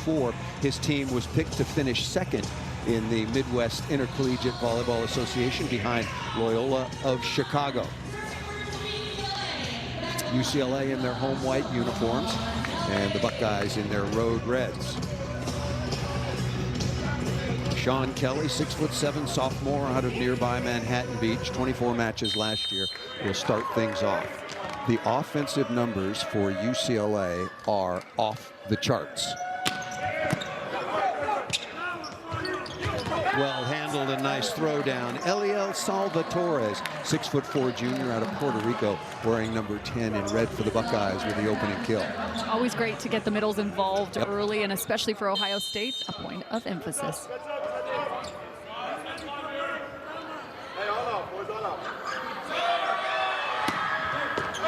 2004, his team was picked to finish second in the Midwest Intercollegiate Volleyball Association behind Loyola of Chicago. UCLA in their home white uniforms and the Buckeyes in their road reds. Sean Kelly, 6'7" sophomore out of nearby Manhattan Beach, 24 matches last year, will start things off. The offensive numbers for UCLA are off the charts. Well handled, a nice throw down. Eliel Salvatore, 6'4" junior out of Puerto Rico, wearing number 10 in red for the Buckeyes with the opening kill. Always great to get the middles involved early, and especially for Ohio State, a point of emphasis.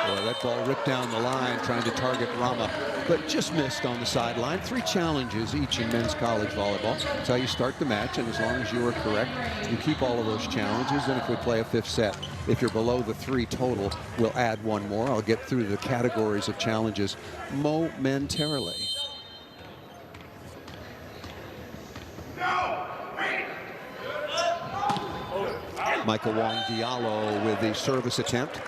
Boy, that ball ripped down the line trying to target Rama, but just missed on the sideline. 3 challenges each in men's college volleyball. That's how you start the match, and as long as you are correct, you keep all of those challenges. And if we play a 5th set, if you're below the 3 total, we'll add 1 more. I'll get through the categories of challenges momentarily. Michael Wong Diallo with the service attempt.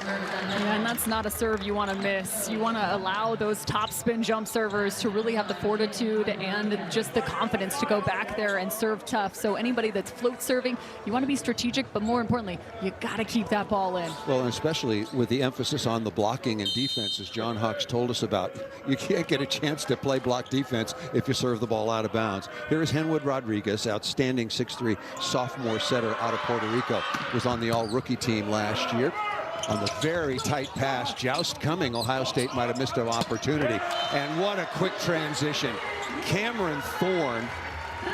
Yeah, and that's not a serve you want to miss. You want to allow those top spin jump servers to really have the fortitude and just the confidence to go back there and serve tough. So anybody that's float serving, you want to be strategic, but more importantly, you got to keep that ball in. Well, and especially with the emphasis on the blocking and defense, as John Hawks told us about. You can't get a chance to play block defense if you serve the ball out of bounds. Here is Henwood Rodriguez, outstanding 6'3" sophomore setter out of Puerto Rico. Was on the all-rookie team last year. On the very tight pass, joust coming, Ohio State might have missed an opportunity. And what a quick transition. Cameron Thorne,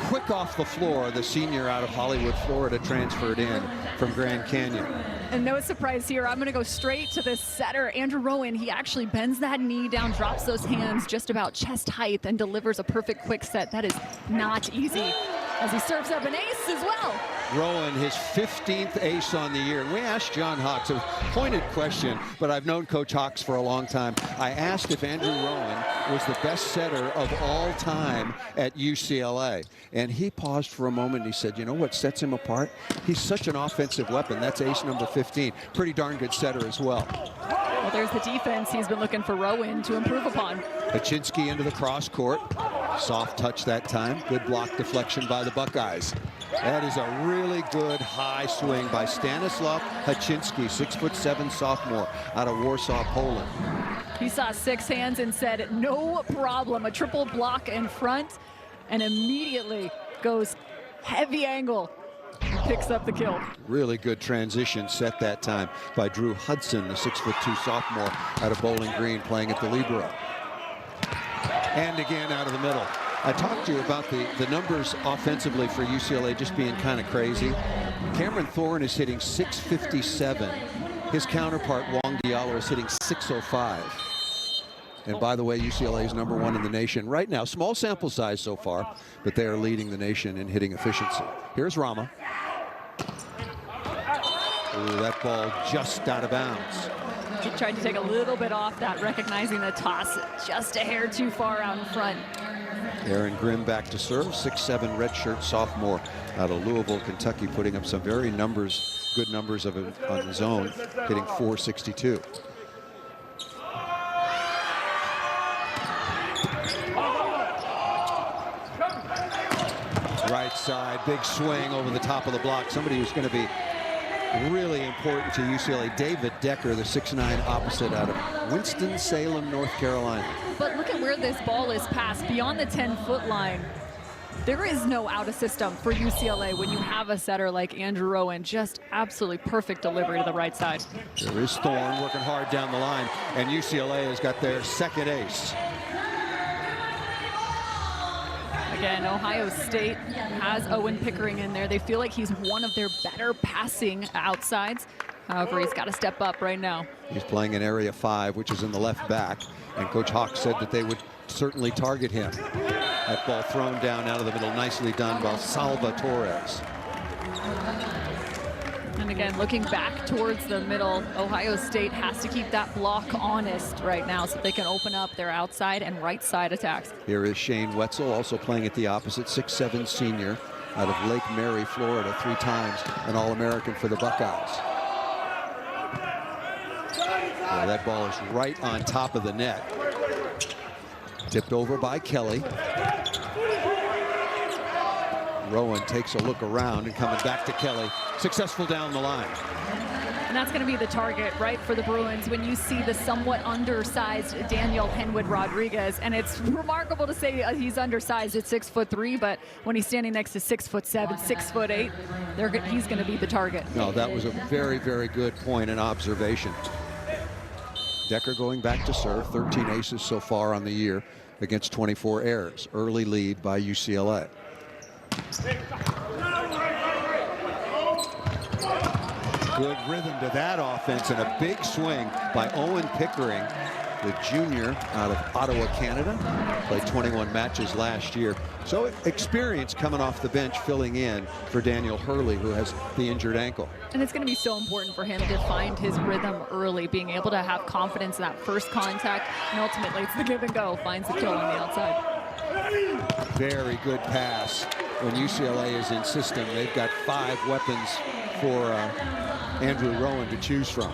quick off the floor, the senior out of Hollywood, Florida, transferred in from Grand Canyon. And no surprise here, I'm going to go straight to the setter, Andrew Rowan. He actually bends that knee down, drops those hands just about chest height, and delivers a perfect quick set. That is not easy, as he serves up an ace as well. Rowan, his 15th ace on the year. And we asked John Hawks a pointed question, but I've known Coach Hawks for a long time. I asked if Andrew Rowan was the best setter of all time at UCLA. And he paused for a moment and he said, you know what sets him apart? He's such an offensive weapon. That's ace number 15. Pretty darn good setter as well. Well, there's the defense he's been looking for Rowan to improve upon. Haczynski into the cross court. Soft touch that time. Good block deflection by the Buckeyes. That is a really good high swing by Stanislav Haczynski, 6'7" sophomore out of Warsaw, Poland. He saw 6 hands and said, no problem. A triple block in front, and immediately goes heavy angle. Picks up the kill. Really good transition set that time by Drew Hudson, the 6'2" sophomore out of Bowling Green, playing at the Libero. And again out of the middle. I talked to you about the numbers offensively for UCLA just being kind of crazy. Cameron Thorne is hitting 657. His counterpart, Wong Diallo, is hitting 605. And by the way, UCLA is #1 in the nation right now. Small sample size so far, but they are leading the nation in hitting efficiency. Here's Rama. Ooh, that ball just out of bounds. He tried to take a little bit off that, recognizing the toss just a hair too far out in front. Aaron Grimm back to serve, 6'7" redshirt sophomore out of Louisville, Kentucky, putting up some very good numbers on his own, hitting .462. Right side, big swing over the top of the block. Somebody who's going to be really important to UCLA, David Decker, the 6'9" opposite out of Winston-Salem, North Carolina. But look at where this ball is passed, beyond the 10-foot line. There is no out of system for UCLA when you have a setter like Andrew Rowan. Just absolutely perfect delivery to the right side. There is Thorne working hard down the line, and UCLA has got their second ace. Again, Ohio State has Owen Pickering in there. They feel like he's one of their better passing outsides. However, he's got to step up right now. He's playing in Area 5, which is in the left back, and Coach Hawks said that they would certainly target him. That ball thrown down out of the middle, nicely done by Salvatore. And again, looking back towards the middle, Ohio State has to keep that block honest right now so they can open up their outside and right side attacks. Here is Shane Wetzel, also playing at the opposite, 6'7" senior out of Lake Mary, Florida, 3 times an All-American for the Buckeyes. Well, that ball is right on top of the net. Tipped over by Kelly. Rowan takes a look around and coming back to Kelly. Successful down the line. And that's going to be the target, right, for the Bruins when you see the somewhat undersized Daniel Henwood Rodriguez. And it's remarkable to say he's undersized at 6'3", but when he's standing next to 6'7", 6'8", he's going to be the target. No, that was a very, very good point and observation. Decker going back to serve, 13 aces so far on the year against 24 errors. Early lead by UCLA. Good rhythm to that offense and a big swing by Owen Pickering, the junior out of Ottawa, Canada. Played 21 matches last year. So experience coming off the bench, filling in for Daniel Hurley, who has the injured ankle. And it's going to be so important for him to find his rhythm early, being able to have confidence in that first contact, and ultimately it's the give and go, finds the kill on the outside. Very good pass. When UCLA is in system, they've got 5 weapons for Andrew Rowan to choose from.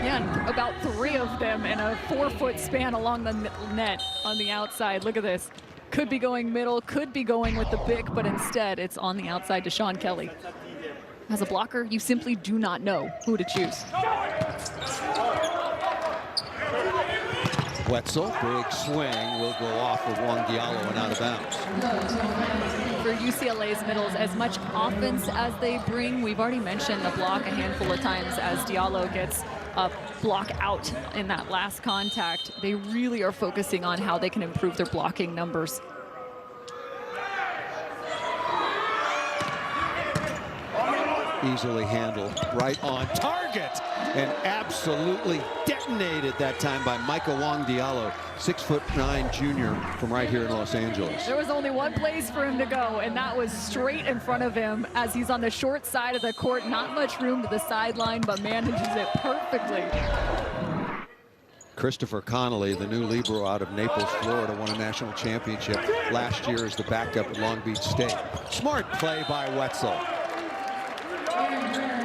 Yeah, and about 3 of them in a 4-foot span along the net on the outside. Look at this. Could be going middle, could be going with the pick, but instead it's on the outside to Sean Kelly. As a blocker, you simply do not know who to choose. Wetzel, big swing, will go off of Wangialo and out of bounds. For UCLA's middles, as much offense as they bring, we've already mentioned the block a handful of times as Diallo gets a block out in that last contact. They really are focusing on how they can improve their blocking numbers. Easily handled, right on target, and absolutely detonated that time by Micah Wong Diallo, 6'9" junior from right here in Los Angeles. There was only one place for him to go, and that was straight in front of him as he's on the short side of the court. Not much room to the sideline, but manages it perfectly. Christopher Connolly, the new libero out of Naples, Florida, won a national championship last year as the backup at Long Beach State. Smart play by Wetzel.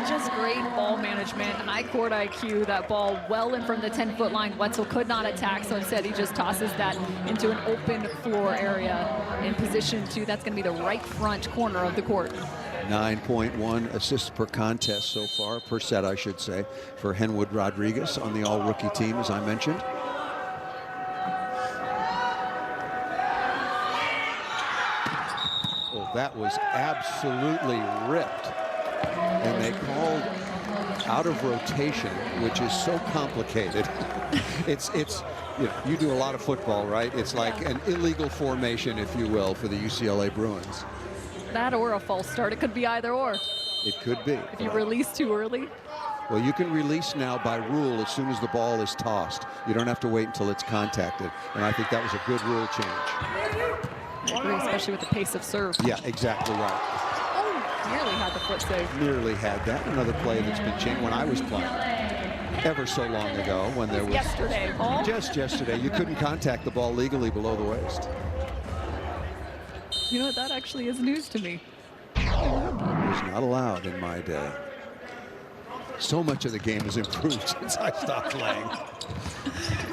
Just great ball management, high court IQ, that ball well in from the 10-foot line. Wetzel could not attack, so instead he just tosses that into an open floor area in position 2. That's going to be the right front corner of the court. 9.1 assists per contest so far, per set I should say, for Henwood Rodriguez on the all-rookie team, as I mentioned. Oh, that was absolutely ripped. And they called out of rotation, which is so complicated. it's you do a lot of football, right? It's like an illegal formation, if you will, for the UCLA Bruins. That or a false start. It could be either or. It could be. If you release too early. Well, you can release now by rule as soon as the ball is tossed. You don't have to wait until it's contacted. And I think that was a good rule change. I agree, especially with the pace of serve. Yeah, exactly right. Nearly had the foot save. Nearly had that. Another play that's been changed when I was playing ever so long ago, when there was yesterday, Paul. Just yesterday, you couldn't contact the ball legally below the waist. You know what? That actually is news to me. It was not allowed in my day. So much of the game has improved since I stopped playing.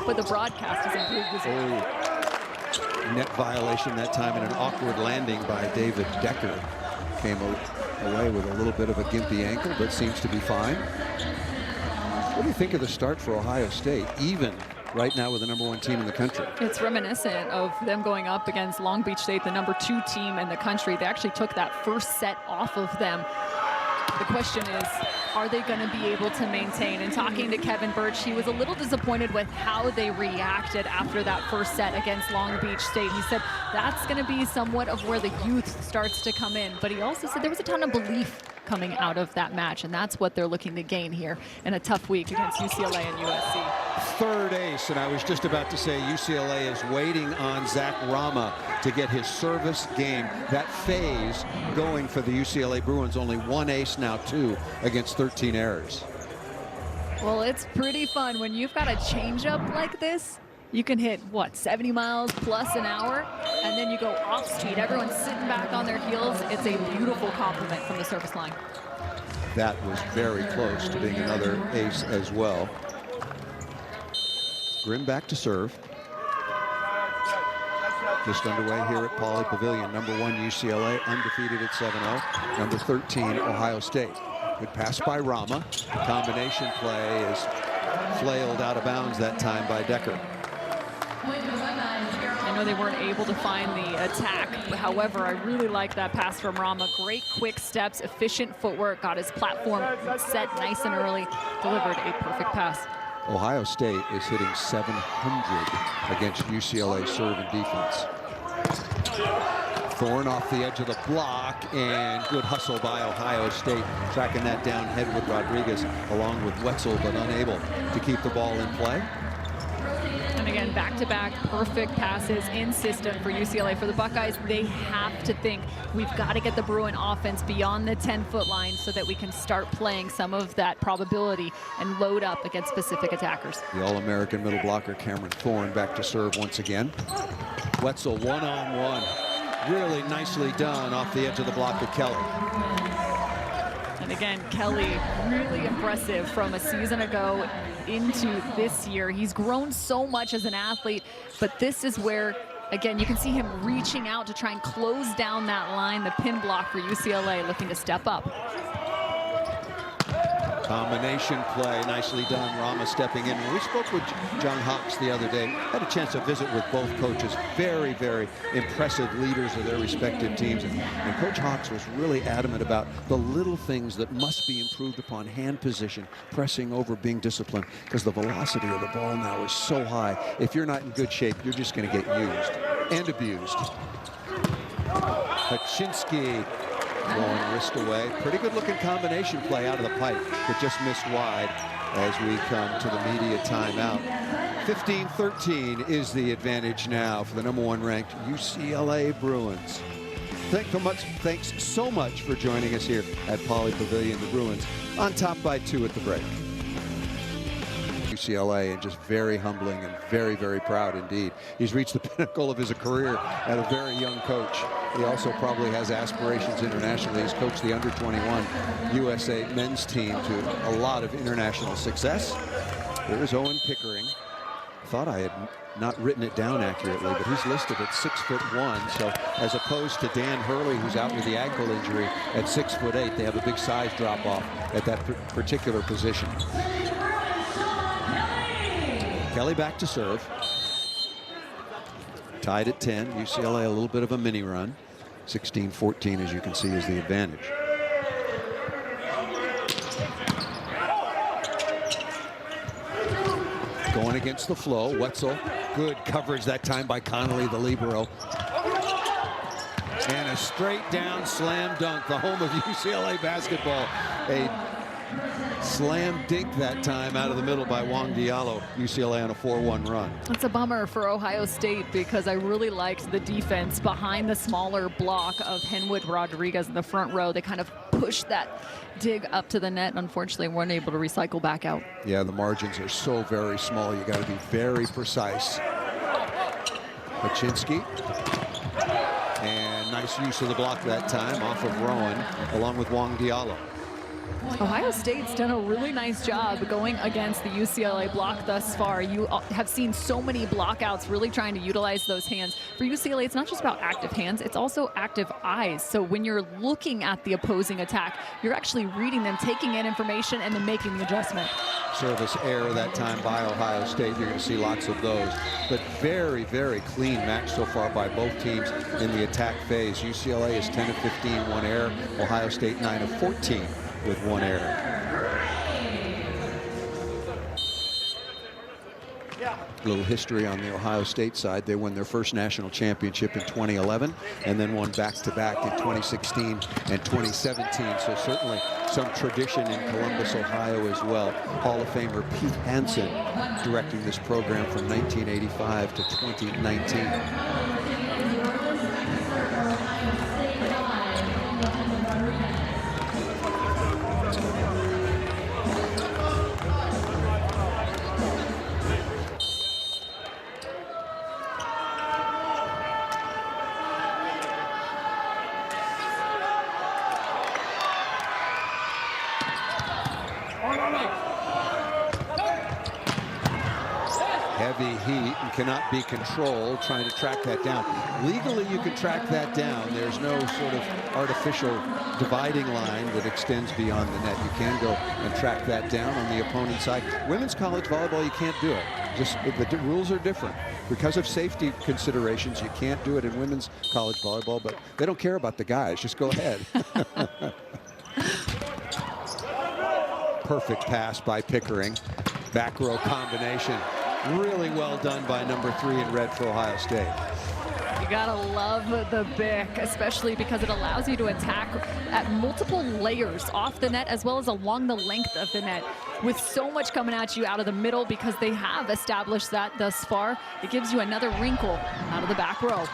But the broadcast has improved as well. Net violation that time, and an awkward landing by David Decker. Came away with a little bit of a gimpy ankle, but seems to be fine. What do you think of the start for Ohio State, even right now with the #1 team in the country? It's reminiscent of them going up against Long Beach State, the #2 team in the country. They actually took that first set off of them. The question is, are they going to be able to maintain? And talking to Kevin Birch, he was a little disappointed with how they reacted after that first set against Long Beach State. He said that's going to be somewhat of where the youth starts to come in. But he also said there was a ton of belief coming out of that match, and that's what they're looking to gain here in a tough week against UCLA and USC. third ace, and I was just about to say UCLA is waiting on Zach Rama to get his service game, that phase, going for the UCLA Bruins. Only one ace, now two, against 13 errors. Well, it's pretty fun when you've got a changeup like this. You can hit, what, 70 miles plus an hour, and then you go off speed. Everyone's sitting back on their heels. It's a beautiful compliment from the service line. That was very close to being another ace as well. Grimm back to serve. Just underway here at Pauley Pavilion. Number 1 UCLA, undefeated at 7-0. Number 13 Ohio State. Good pass by Rama. The combination play is flailed out of bounds that time by Decker. I know they weren't able to find the attack. However, I really like that pass from Rama. Great quick steps, efficient footwork, got his platform set nice and early, delivered a perfect pass. Ohio State is hitting .700 against UCLA serve and defense. Thorne off the edge of the block, and good hustle by Ohio State, tracking that down. Henwood Rodriguez along with Wetzel, but unable to keep the ball in play. And again, back-to-back perfect passes in system for UCLA. For the Buckeyes, they have to think, we've got to get the Bruin offense beyond the 10-foot line so that we can start playing some of that probability and load up against specific attackers. The All-American middle blocker Cameron Thorne back to serve once again. Wetzel one-on-one. Really nicely done off the edge of the block to Kelly. And again, Kelly, really impressive from a season ago into this year. He's grown so much as an athlete, but this is where, again, you can see him reaching out to try and close down that line, the pin block for UCLA, looking to step up. Combination play, nicely done. Rama stepping in. When we spoke with John Hawks the other day, had a chance to visit with both coaches. Very, very impressive leaders of their respective teams. And Coach Hawks was really adamant about the little things that must be improved upon: hand position, pressing over, being disciplined, because the velocity of the ball now is so high. If you're not in good shape, you're just going to get used and abused. Haczynski going wrist away. Pretty good looking combination play out of the pipe, but just missed wide as we come to the media timeout. 15-13 is the advantage now for the number 1 ranked UCLA Bruins. Thanks so much for joining us here at Pauley Pavilion. The Bruins on top by 2 at the break. UCLA, and just very humbling and very, very proud indeed. He's reached the pinnacle of his career at a very young coach. He also probably has aspirations internationally. He's coached the under-21 USA men's team to a lot of international success. There's Owen Pickering. Thought I had not written it down accurately, but he's listed at 6'1", so as opposed to Dan Hurley, who's out with the ankle injury at 6'8", they have a big size drop off at that particular position. Kelly back to serve. Tied at 10. UCLA a little bit of a mini run. 16-14, as you can see, is the advantage. Going against the flow. Wetzel. Good coverage that time by Connolly, the libero. And a straight down slam dunk. The home of UCLA basketball. A slam dink that time out of the middle by Wong Diallo. UCLA on a 4-1 run. It's a bummer for Ohio State because I really liked the defense behind the smaller block of Henwood Rodriguez in the front row. They kind of pushed that dig up to the net. Unfortunately, weren't able to recycle back out. Yeah, the margins are so very small. You got to be very precise. Haczynski. And nice use of the block that time off of Rowan, along with Wong Diallo. Ohio State's done a really nice job going against the UCLA block thus far. You have seen so many blockouts really trying to utilize those hands. For UCLA, it's not just about active hands, it's also active eyes. So when you're looking at the opposing attack, you're actually reading them, taking in information, and then making the adjustment. Service error that time by Ohio State. You're going to see lots of those. But very, very clean match so far by both teams in the attack phase. UCLA is 10 of 15, 1 error. Ohio State 9 of 14. With 1 error. Yeah. A little history on the Ohio State side. They won their first national championship in 2011 and then won back-to-back in 2016 and 2017. So certainly some tradition in Columbus, Ohio as well. Hall of Famer Pete Hansen directing this program from 1985 to 2019. Heavy heat and cannot be controlled, trying to track that down. Legally, you can track that down. There's no sort of artificial dividing line that extends beyond the net. You can go and track that down on the opponent's side. Women's college volleyball, you can't do it. Just the rules are different. Because of safety considerations, you can't do it in women's college volleyball, but they don't care about the guys. Just go ahead. Perfect pass by Pickering. Back row combination. Really well done by number 3 in red for Ohio State. You gotta love the Bic, especially because it allows you to attack at multiple layers off the net as well as along the length of the net. With so much coming at you out of the middle, because they have established that thus far, it gives you another wrinkle out of the back row.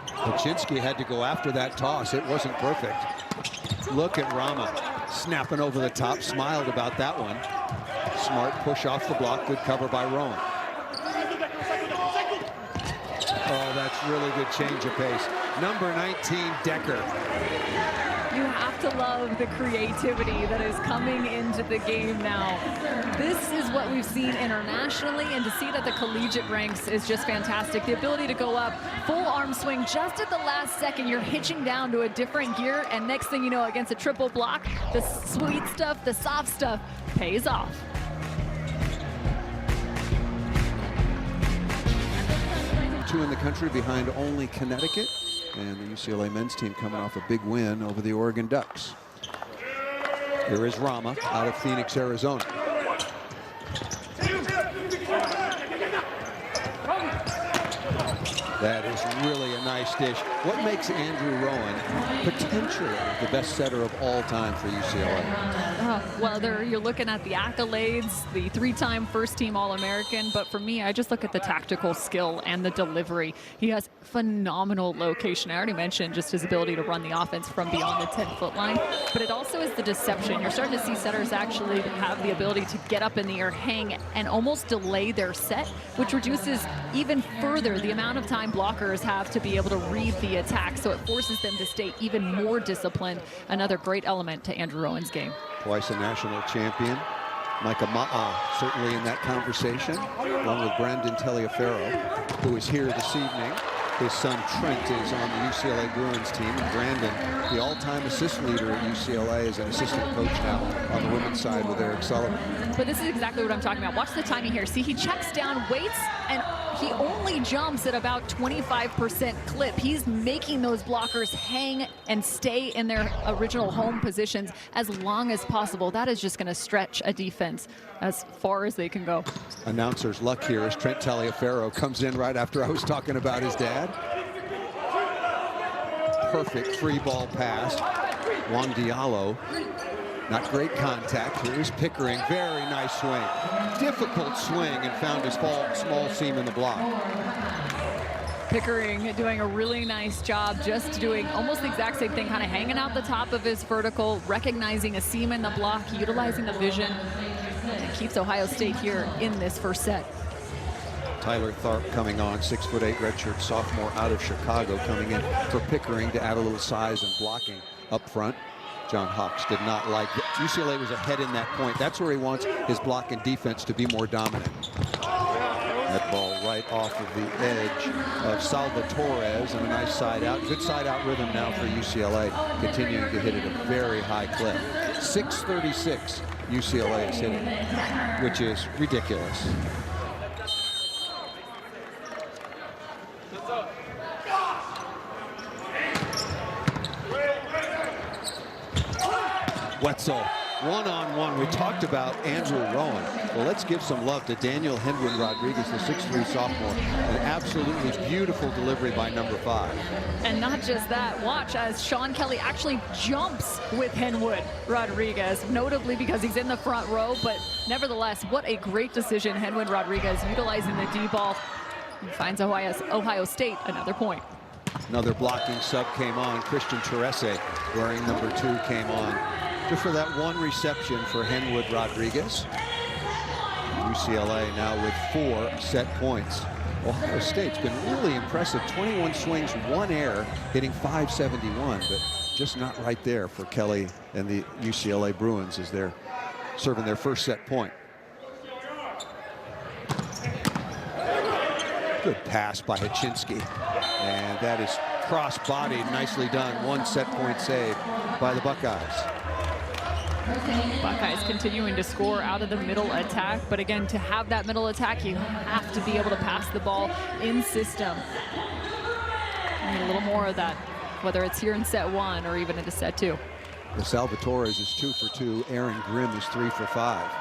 Kuczynski had to go after that toss. It wasn't perfect. Look at Rama snapping over the top, smiled about that one. Smart push off the block, good cover by Rowan. Oh, that's really good change of pace. Number 19, Decker. You have to love the creativity that is coming into the game now. This is what we've seen internationally, and to see it at the collegiate ranks is just fantastic. The ability to go up, full arm swing just at the last second. You're hitching down to a different gear, and next thing you know, against a triple block, the sweet stuff, the soft stuff pays off. Two in the country behind only Connecticut, and the UCLA men's team coming off a big win over the Oregon Ducks. Here is Rama out of Phoenix, Arizona. That is really a nice dish. What makes Andrew Rowan potentially the best setter of all time for UCLA? Well, you're looking at the accolades, the 3-time first-team All-American, but for me, I just look at the tactical skill and the delivery. He has phenomenal location. I already mentioned just his ability to run the offense from beyond the 10-foot line, but it also is the deception. You're starting to see setters actually have the ability to get up in the air, hang, and almost delay their set, which reduces even further the amount of time blockers have to be able to read the attack, so it forces them to stay even more disciplined. Another great element to Andrew Rowan's game. Twice a national champion. Micah Ma'a certainly in that conversation, along with Brandon Taliaferro, who is here this evening. His son Trent is on the UCLA Bruins team, and Brandon, the all-time assist leader at UCLA, is an assistant coach now on the women's side with Eric Sullivan. But this is exactly what I'm talking about. Watch the timing here. See, he checks down, waits, and he only jumps at about 25% clip. He's making those blockers hang and stay in their original home positions as long as possible. That is just going to stretch a defense as far as they can go. Announcer's luck here as Trent Taliaferro comes in right after I was talking about his dad. Perfect free ball pass. Juan Diallo. Not great contact. Here's Pickering. Very nice swing. Difficult swing, and found his small seam in the block. Pickering doing a really nice job, just doing almost the exact same thing, kind of hanging out the top of his vertical, recognizing a seam in the block, utilizing the vision, and keeps Ohio State here in this first set. Tyler Tharp coming on, 6'8" redshirt sophomore out of Chicago, coming in for Pickering to add a little size and blocking up front. John Hawks did not like it. UCLA was ahead in that point. That's where he wants his block and defense to be more dominant. That ball right off of the edge of Salvatores, and a nice side out. Good side out rhythm now for UCLA, continuing to hit at a very high clip. 636 UCLA is hitting, which is ridiculous. Wetzel one-on-one. We talked about Andrew Rowan. Well, let's give some love to Daniel Henwood Rodriguez, the 6'3" sophomore. An absolutely beautiful delivery by number 5. And not just that, watch as Sean Kelly actually jumps with Henwood Rodriguez, notably because he's in the front row, but nevertheless, what a great decision. Henwood Rodriguez utilizing the D-ball. He finds Ohio State another point. Another blocking sub came on. Christian Terese, wearing number 2, came on. Just for that one reception for Henwood Rodriguez. UCLA now with 4 set points. Ohio State's been really impressive. 21 swings, 1 error, hitting .571, but just not right there for Kelly and the UCLA Bruins as they're serving their first set point. Good pass by Hachinsky, and that is cross-bodied, nicely done. 1 set point save by the Buckeyes. Buckeyes continuing to score out of the middle attack, but again, to have that middle attack, you have to be able to pass the ball in system. You need a little more of that, whether it's here in set 1 or even into set 2. The Salvatores is 2 for 2. Aaron Grimm is 3 for 5.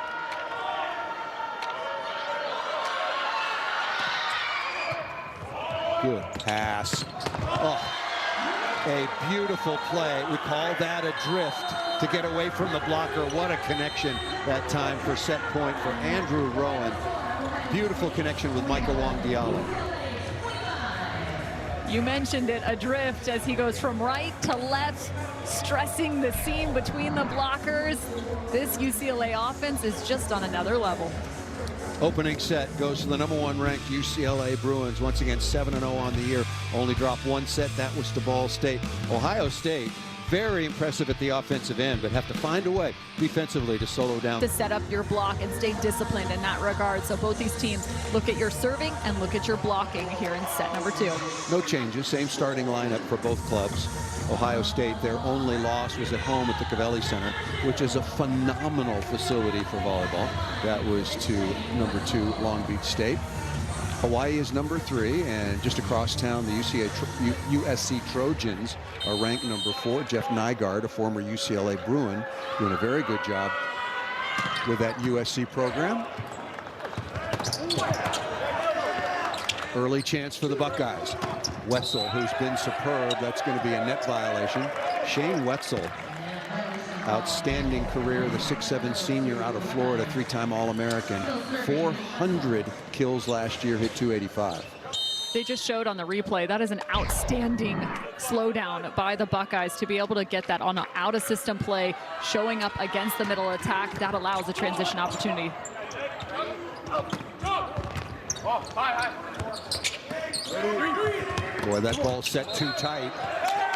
Good pass. Oh, a beautiful play. We call that a drift to get away from the blocker. What a connection that time for set point for Andrew Rowan. Beautiful connection with Michael Wong Diallo. You mentioned it, a drift as he goes from right to left, stressing the seam between the blockers. This UCLA offense is just on another level. Opening set goes to the number 1 ranked UCLA Bruins. Once again, 7-0 on the year. Only dropped 1 set. That was to Ball State. Ohio State, very impressive at the offensive end, but have to find a way defensively to solo down. To set up your block and stay disciplined in that regard. So both these teams look at your serving and look at your blocking here in set number 2. No changes. Same starting lineup for both clubs. Ohio State, their only loss was at home at the Covelli Center, which is a phenomenal facility for volleyball. That was to number 2 Long Beach State. Hawaii is number 3, and just across town, the USC Trojans are ranked number 4. Jeff Nygaard, a former UCLA Bruin, doing a very good job with that USC program. Early chance for the Buckeyes. Wetzel, who's been superb, that's going to be a net violation. Shane Wetzel, outstanding career, the 6'7" senior out of Florida, 3-time All-American. 400 kills last year, hit .285. They just showed on the replay, that is an outstanding slowdown by the Buckeyes to be able to get that on an out-of-system play, showing up against the middle attack. That allows a transition opportunity. Boy, that ball set too tight,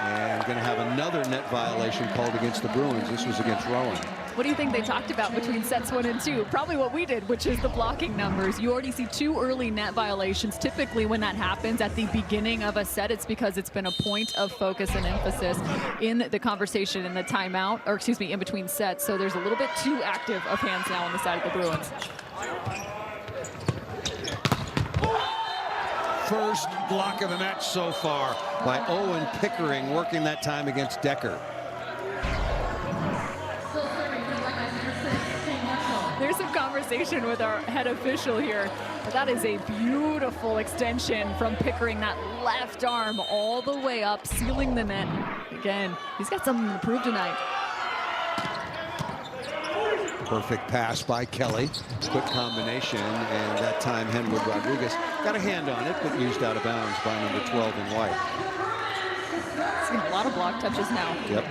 and going to have another net violation called against the Bruins. This was against Rowan. What do you think they talked about between sets 1 and 2? Probably what we did, which is the blocking numbers. You already see 2 early net violations. Typically when that happens at the beginning of a set, it's because it's been a point of focus and emphasis in the conversation in the timeout, or excuse me, in between sets. So there's a little bit too active of hands now on the side of the Bruins. First block of the match so far by Owen Pickering, working that time against Decker. There's some conversation with our head official here. But that is a beautiful extension from Pickering, that left arm all the way up, sealing the net. Again, he's got something to prove tonight. Perfect pass by Kelly. Quick combination, and that time Henwood Rodriguez got a hand on it, but used out of bounds by number 12 in white. Seen a lot of block touches now. Yep.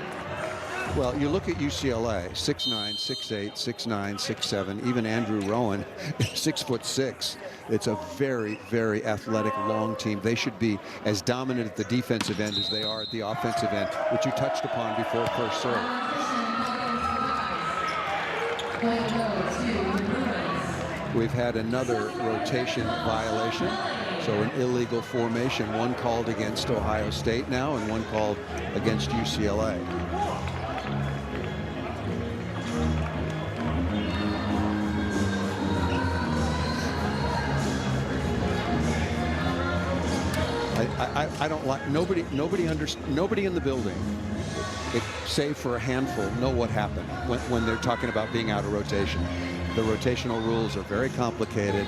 Well, you look at UCLA, 6'9", 6'8", 6'9", 6'7", even Andrew Rowan, 6'6". It's a very, very athletic, long team. They should be as dominant at the defensive end as they are at the offensive end, which you touched upon before first serve. We've had another rotation violation, so an illegal formation, one called against Ohio State now and one called against UCLA. I don't like, nobody in the building, save for a handful, know what happened when they're talking about being out of rotation. The rotational rules are very complicated.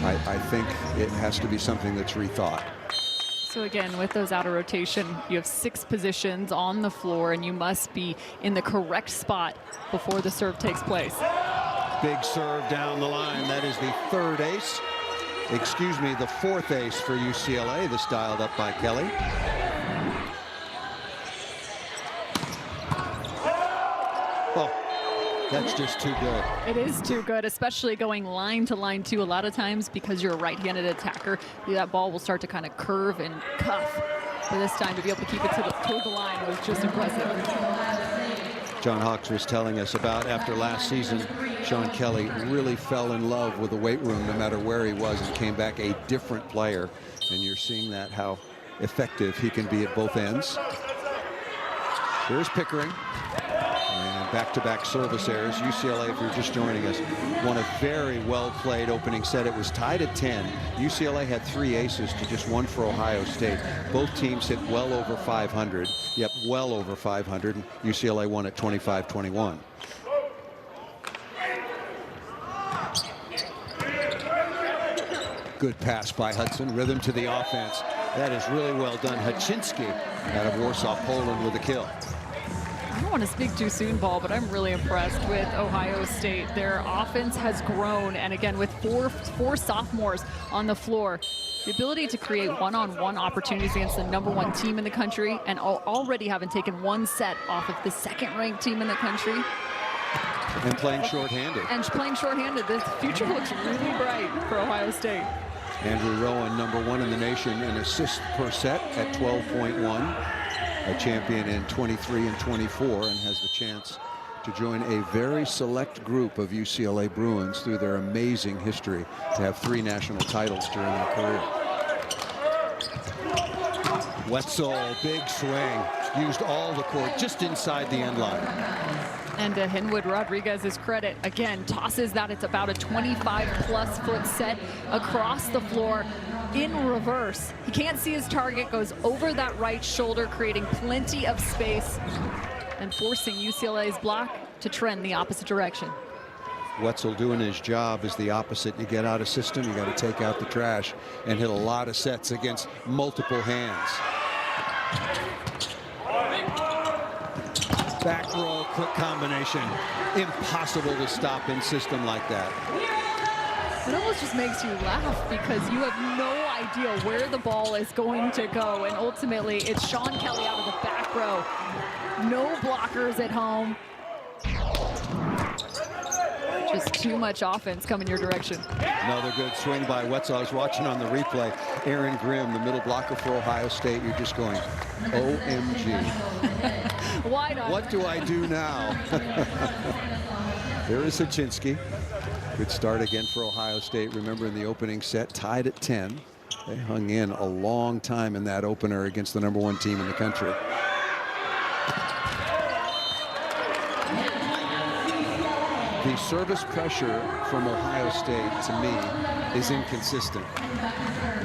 I think it has to be something that's rethought. So again, with those out of rotation, you have 6 positions on the floor, and you must be in the correct spot before the serve takes place. Big serve down the line. That is the 3rd ace. Excuse me, the 4th ace for UCLA. This dialed up by Kelly. Oh, that's just too good. It is too good, especially going line to line too. A lot of times, because you're a right-handed attacker, that ball will start to kind of curve and cuff. But this time, to be able to keep it toward the line was just impressive. John Hawks was telling us about after last season, Sean Kelly really fell in love with the weight room no matter where he was, and came back a different player. And you're seeing that, how effective he can be at both ends. Here's Pickering. And back-to-back service errors. UCLA, if you're just joining us, won a very well-played opening set. It was tied at 10. UCLA had 3 aces to just 1 for Ohio State. Both teams hit well over 500. Yep, well over 500. And UCLA won at 25-21. Good pass by Hudson. Rhythm to the offense. That is really well done. Haczynski out of Warsaw, Poland with a kill. I don't want to speak too soon, Paul, but I'm really impressed with Ohio State. Their offense has grown, and again, with four sophomores on the floor, the ability to create one-on-one opportunities against the #1 team in the country, and already having taken 1 set off of the 2nd-ranked team in the country. And playing shorthanded. The future looks really bright for Ohio State. Andrew Rowan, #1 in the nation in assists per set at 12.1. A champion in 23 and 24, and has the chance to join a very select group of UCLA Bruins through their amazing history to have 3 national titles during their career. Wetzel, big swing, used all the court just inside the end line. And to Henwood Rodriguez's credit, again, tosses that. It's about a 25-plus foot set across the floor in reverse. He can't see his target, goes over that right shoulder, creating plenty of space and forcing UCLA's block to trend the opposite direction. Wetzel doing his job is the opposite. You get out of system, you got to take out the trash, and hit a lot of sets against multiple hands. Back row, quick combination. Impossible to stop in system like that. It almost just makes you laugh because you have no idea where the ball is going to go. And ultimately, it's Sean Kelly out of the back row. No blockers at home. Just too much offense coming your direction. Another good swing by Wetzel. I was watching on the replay. Aaron Grimm, the middle blocker for Ohio State. You're just going, OMG. Why not? What do I do now? There is Haczynski. Good start again for Ohio State. Remember, in the opening set, tied at 10. They hung in a long time in that opener against the #1 team in the country. The service pressure from Ohio State, to me, is inconsistent.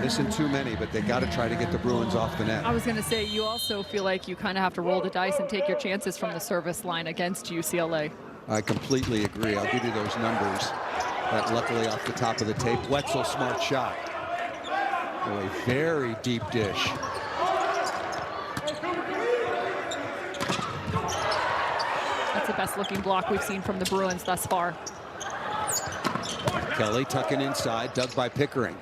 Missing too many, but they got to try to get the Bruins off the net. I was going to say, you also feel like you kind of have to roll the dice and take your chances from the service line against UCLA. I completely agree. I'll give you those numbers. That luckily off the top of the tape. Wetzel, smart shot. Oh, a very deep dish. That's the best looking block we've seen from the Bruins thus far. Kelly tucking inside, dug by Pickering.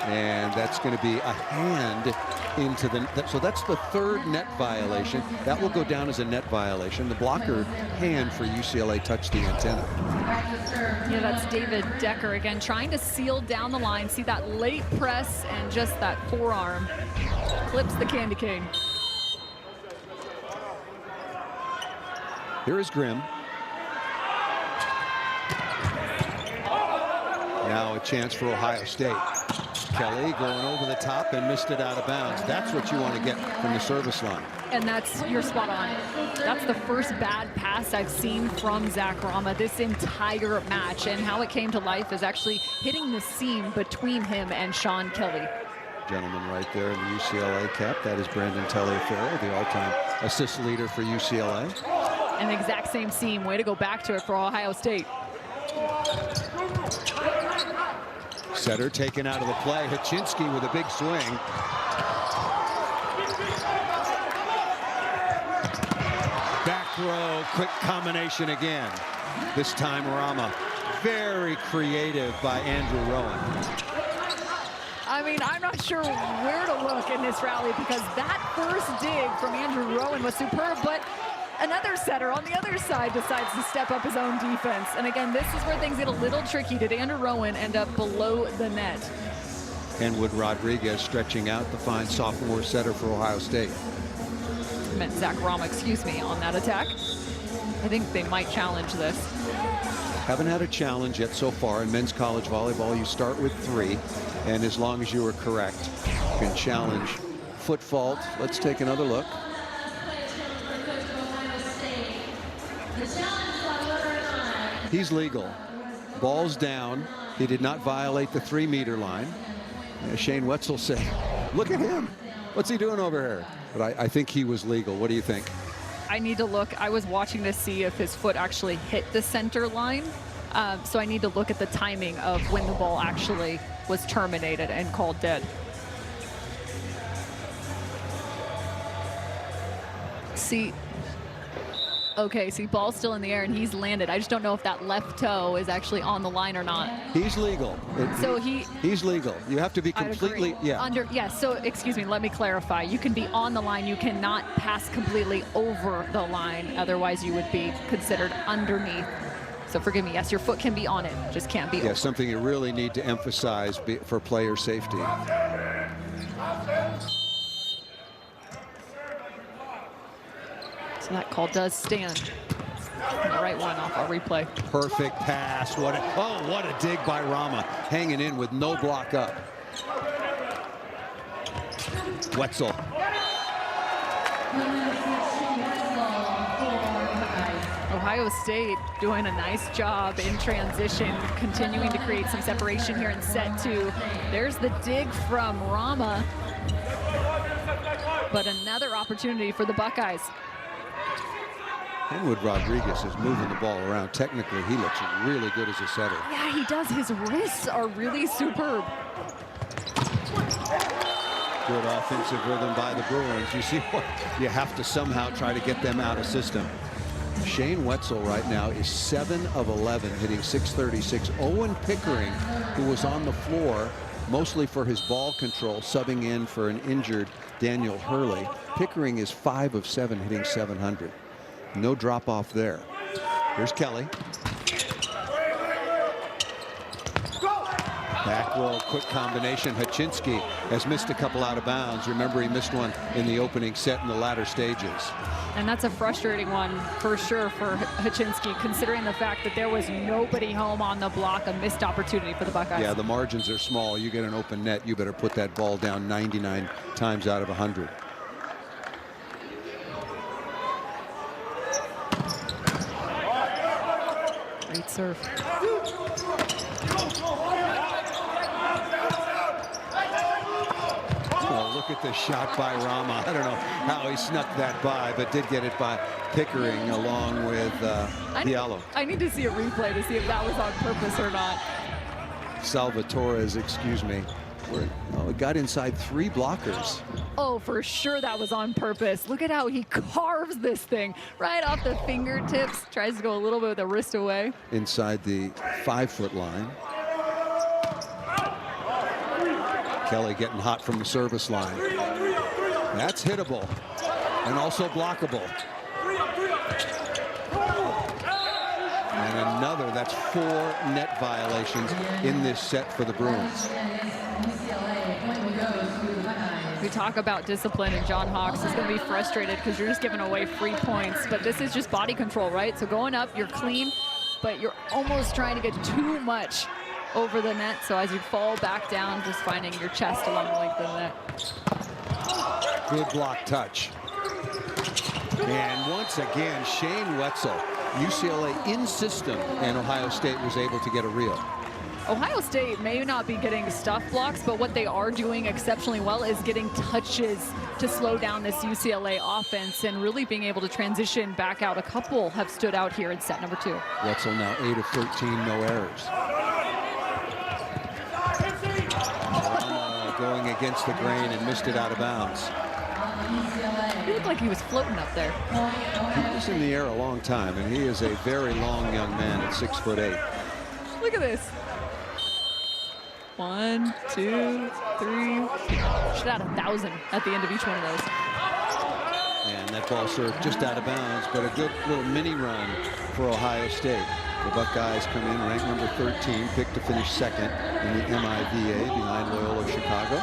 And that's going to be a hand into the, so that's the 3rd net violation. That will go down as a net violation. The blocker hand for UCLA touched the antenna. Yeah, that's David Decker again, trying to seal down the line. See that late press and just that forearm clips the candy cane. Here is Grimm. Now a chance for Ohio State. Kelly going over the top and missed it out of bounds. That's what you want to get from the service line. And you're spot on. That's the first bad pass I've seen from Zach Rama this entire match. And how it came to life is actually hitting the seam between him and Sean Kelly. Gentleman right there in the UCLA cap. That is Brandon Telliaferro, the all-time assist leader for UCLA. And the exact same seam. Way to go back to it for Ohio State. Setter taken out of the play. Haczynski with a big swing. Back row, quick combination again. This time Rama. Very creative by Andrew Rowan. I mean, I'm not sure where to look in this rally because that first dig from Andrew Rowan was superb, but another setter on the other side decides to step up his own defense. And again, this is where things get a little tricky. Did Andrew Rowan end up below the net? Henwood Rodriguez stretching out the fine sophomore setter for Ohio State. Meant Zach Rama, excuse me, on that attack. I think they might challenge this. Haven't had a challenge yet so far in men's college volleyball. You start with 3, and as long as you are correct, you can challenge foot fault. Let's take another look. He's legal. Ball's down. He did not violate the 3-meter line. Shane Wetzel said, look at him. What's he doing over here? But I think he was legal. What do you think? I need to look. I was watching to see if his foot actually hit the center line. So I need to look at the timing of when the ball actually was terminated and called dead. See. Okay, see, ball's still in the air and he's landed. I just don't know if that left toe is actually on the line or not. He's legal. He's legal. You have to be completely, So excuse me, let me clarify. You can be on the line. You cannot pass completely over the line. Otherwise, you would be considered underneath. So forgive me. Yes, your foot can be on it, just can't be over. Something you really need to emphasize for player safety. So that call does stand. The right one off our replay. Perfect pass. What a dig by Rama. Hanging in with no block up. Wetzel. Ohio State doing a nice job in transition, continuing to create some separation here in set 2. There's the dig from Rama. But another opportunity for the Buckeyes. Henwood Rodriguez is moving the ball around. Technically, he looks really good as a setter. Yeah, he does. His wrists are really superb. Good offensive rhythm by the Bruins. You see what? You have to somehow try to get them out of system. Shane Wetzel right now is 7 of 11, hitting 636. Owen Pickering, who was on the floor mostly for his ball control, subbing in for an injured Daniel Hurley. Pickering is 5 of 7, hitting 700. No drop off there. Here's Kelly. Back row, quick combination. Haczynski has missed a couple out of bounds. Remember, he missed one in the opening set in the latter stages. And that's a frustrating one for sure for Haczynski, considering the fact that there was nobody home on the block, a missed opportunity for the Buckeyes. Yeah, the margins are small. You get an open net, you better put that ball down 99 times out of 100. Great serve. Oh, look at the shot by Rama. I don't know how he snuck that by, but did get it by Pickering along with Diallo. I need to see a replay to see if that was on purpose or not. Salvatores, excuse me. It got inside 3 blockers. Oh, for sure that was on purpose. Look at how he carves this thing right off the fingertips. Tries to go a little bit with the wrist away. Inside the 5-foot line. Kelly getting hot from the service line. That's hittable and also blockable. And another, that's 4 net violations in this set for the Bruins. We talk about discipline, and John Hawks is going to be frustrated because you're just giving away free points. But this is just body control, right? So going up, you're clean, but you're almost trying to get too much over the net. So as you fall back down, just finding your chest along the length of the net. Good block touch. And once again, Shane Wetzel, UCLA in system, and Ohio State was able to get a reel. Ohio State may not be getting stuff blocks, but what they are doing exceptionally well is getting touches to slow down this UCLA offense and really being able to transition back out. A couple have stood out here in set number 2. Wetzel now 8 of 13, no errors. Going against the grain and missed it out of bounds. He looked like he was floating up there. He was in the air a long time, and he is a very long young man at 6'8". Look at this. 1, 2, 3. Should add 1,000 at the end of each one of those. And that ball served just out of bounds, but a good little mini run for Ohio State. The Buckeyes come in ranked number 13, picked to finish second in the MIVA behind Loyola Chicago.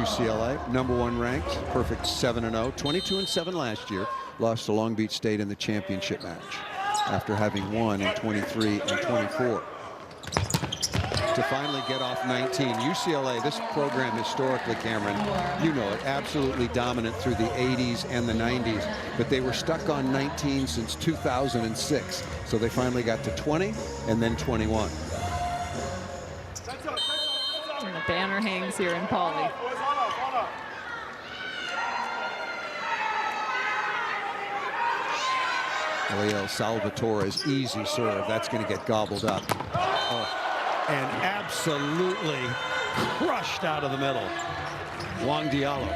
UCLA, number 1 ranked, perfect 7-0, 22-7 last year, lost to Long Beach State in the championship match after having won in 23 and 24. To finally get off 19. UCLA, this program historically, Cameron, you know it, absolutely dominant through the 80s and the 90s, but they were stuck on 19 since 2006. So they finally got to 20 and then 21. And the banner hangs here in Pauley. Eliel Salvatore's easy serve. That's going to get gobbled up. Oh, and absolutely crushed out of the middle. Wang Diallo.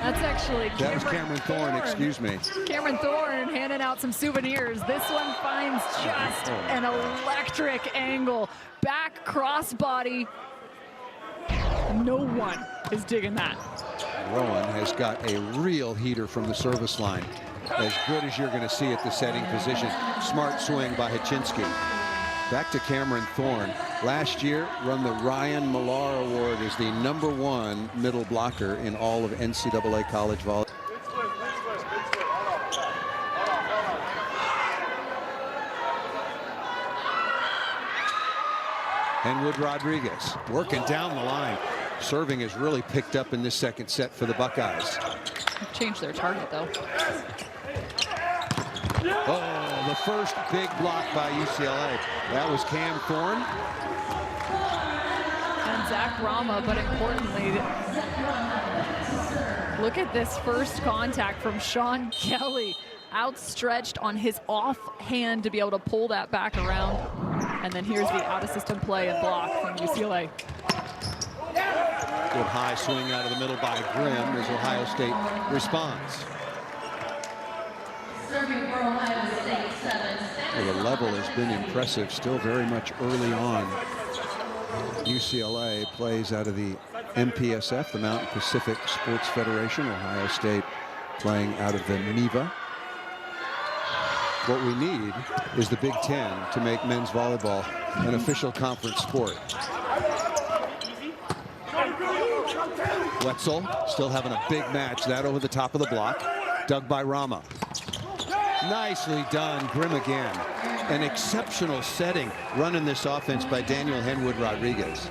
That's actually That was Cameron Thorne, excuse me. Cameron Thorne handing out some souvenirs. This one finds just an electric angle. Back crossbody. No one is digging that. Rowan has got a real heater from the service line. As good as you're going to see at the setting position. Smart swing by Haczynski. Back to Cameron Thorne. Last year, won the Ryan Millar Award as the #1 middle blocker in all of NCAA college volleyball. Henwood Rodriguez working down the line. Serving has really picked up in this second set for the Buckeyes. Changed their target, though. Oh, the first big block by UCLA. That was Cam Thorne. And Zach Rama, but importantly, look at this first contact from Sean Kelly. Outstretched on his off hand to be able to pull that back around. And then here's the out-of-system play and block from UCLA. Good high swing out of the middle by Grimm as Ohio State responds. Well, the level has been impressive, still very much early on. UCLA plays out of the MPSF, the Mountain Pacific Sports Federation. Ohio State playing out of the MIVA. What we need is the Big Ten to make men's volleyball an official conference sport. Wetzel still having a big match. That over the top of the block. Dug by Rama. Nicely done. Grimm again. An exceptional setting running this offense by Daniel Henwood Rodriguez.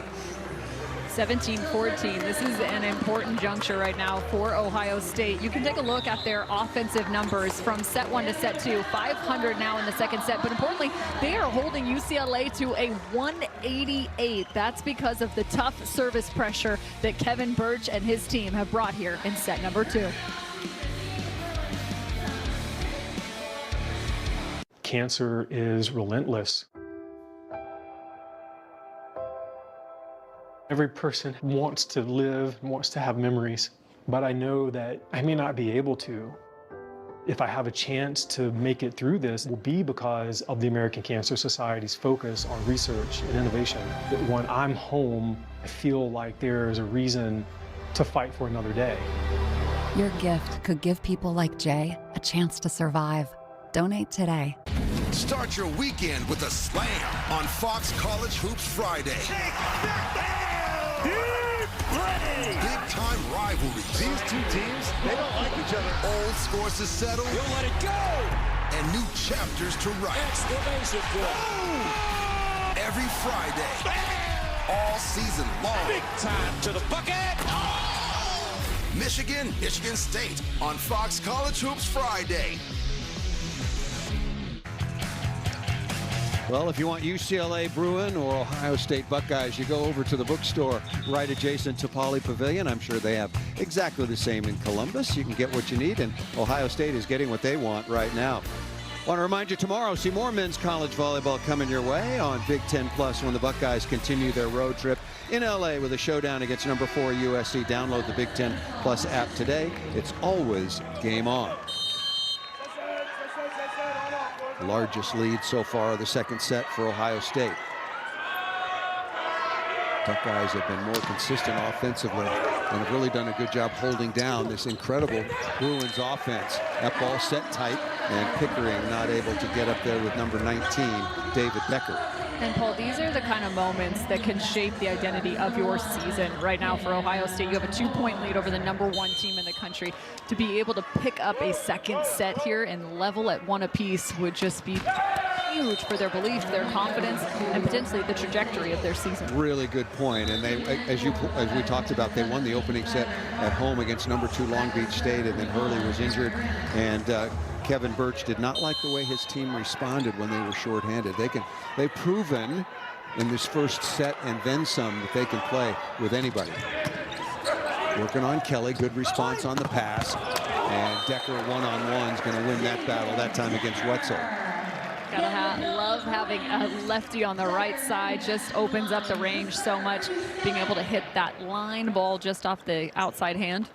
17-14. This is an important juncture right now for Ohio State. You can take a look at their offensive numbers from set 1 to set 2. 500 now in the second set, but importantly, they are holding UCLA to a 188. That's because of the tough service pressure that Kevin Birch and his team have brought here in set number 2. Cancer is relentless. Every person wants to live, wants to have memories, but I know that I may not be able to. If I have a chance to make it through this, it will be because of the American Cancer Society's focus on research and innovation. That when I'm home, I feel like there's a reason to fight for another day. Your gift could give people like Jay a chance to survive. Donate today. Start your weekend with a slam on Fox College Hoops Friday. Big-time rivalries. These two teams, they don't like each other. Old scores to settle. He'll let it go. And new chapters to write. Exclamation point. Every Friday. Bam! all season long. Big time to the bucket. Michigan State on Fox College Hoops Friday. Well, if you want UCLA Bruin or Ohio State Buckeyes, you go over to the bookstore right adjacent to Pauley Pavilion. I'm sure they have exactly the same in Columbus. You can get what you need, and Ohio State is getting what they want right now. Want to remind you, tomorrow, see more men's college volleyball coming your way on Big Ten Plus when the Buckeyes continue their road trip in LA with a showdown against number 4 USC. Download the Big Ten Plus app today. It's always game on. The largest lead so far of the second set for Ohio State. Buckeyes have been more consistent offensively and have really done a good job holding down this incredible Bruins offense. That ball set tight, and Pickering not able to get up there with number 19, David Decker. And Paul, these are the kind of moments that can shape the identity of your season. Right now for Ohio State, you have a 2-point lead over the number 1 team in the country. To be able to pick up a second set here and level at 1 apiece would just be huge for their belief, their confidence, and potentially the trajectory of their season. Really good point. And they, as we talked about, they won the opening set at home against number 2 Long Beach State, and then Hurley was injured, and Kevin Birch did not like the way his team responded when they were shorthanded. They've proven in this first set and then some that they can play with anybody. Working on Kelly, good response on the pass, and Decker one-on-one is going to win that battle, that time against Wetzel. Gotta love having a lefty on the right side. Just opens up the range so much. Being able to hit that line ball just off the outside hand.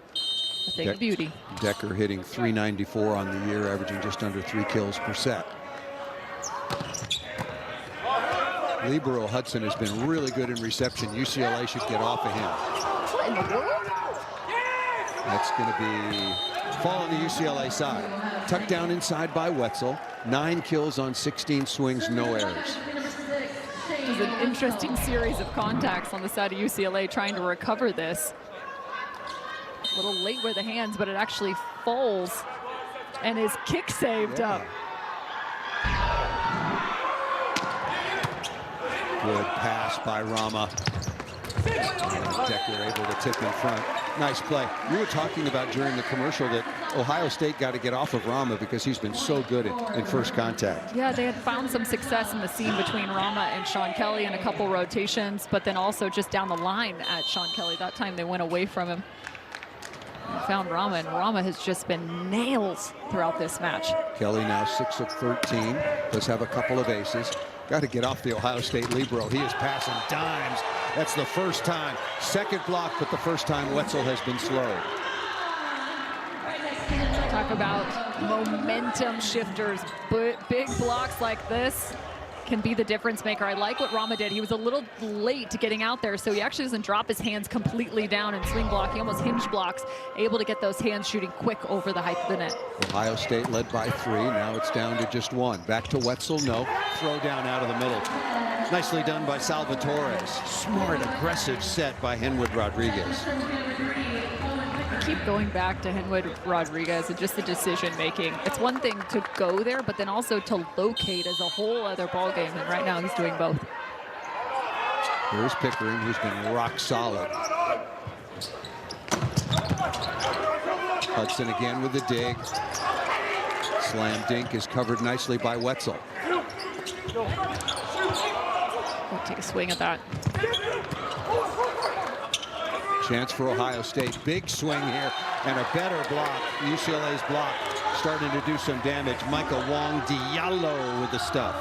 A thing of beauty. Decker hitting .394 on the year, averaging just under 3 kills per set. Libero Hudson has been really good in reception. UCLA should get off of him. What in the world? That's going to be fall on the UCLA side. Tucked down inside by Wetzel. 9 kills on 16 swings, no errors. It was an interesting series of contacts on the side of UCLA trying to recover this. A little late with the hands, but it actually falls and is kick saved up. Good pass by Rama. Decker able to tip in front. Nice play. You were talking about during the commercial that Ohio State got to get off of Rama because he's been so good in first contact. Yeah, they had found some success in the seam between Rama and Sean Kelly in a couple rotations, but then also just down the line at Sean Kelly. That time they went away from him. And found Rama, and Rama has just been nails throughout this match. Kelly now 6 of 13. Does have a couple of aces. Got to get off the Ohio State libero. He is passing dimes. That's the first time. Second block, but the first time Wetzel has been slowed. Talk about momentum shifters. Big blocks like this can be the difference maker. I like what Rama did. He was a little late to getting out there, so he actually doesn't drop his hands completely down and swing block. He almost hinge blocks, able to get those hands shooting quick over the height of the net. Ohio State led by 3. Now it's down to just 1. Back to Wetzel. No. Throw down out of the middle. Nicely done by Salvatores. Smart, aggressive set by Henwood Rodriguez. Keep going back to Henwood Rodriguez and just the decision making. It's one thing to go there, but then also to locate is a whole other ball game, and right now he's doing both. Here's Pickering, who's been rock solid. Hudson again with the dig. Slam dink is covered nicely by Wetzel. We'll take a swing at that. Chance for Ohio State. Big swing here and a better block. UCLA's block starting to do some damage. Michael Wong Diallo with the stuff.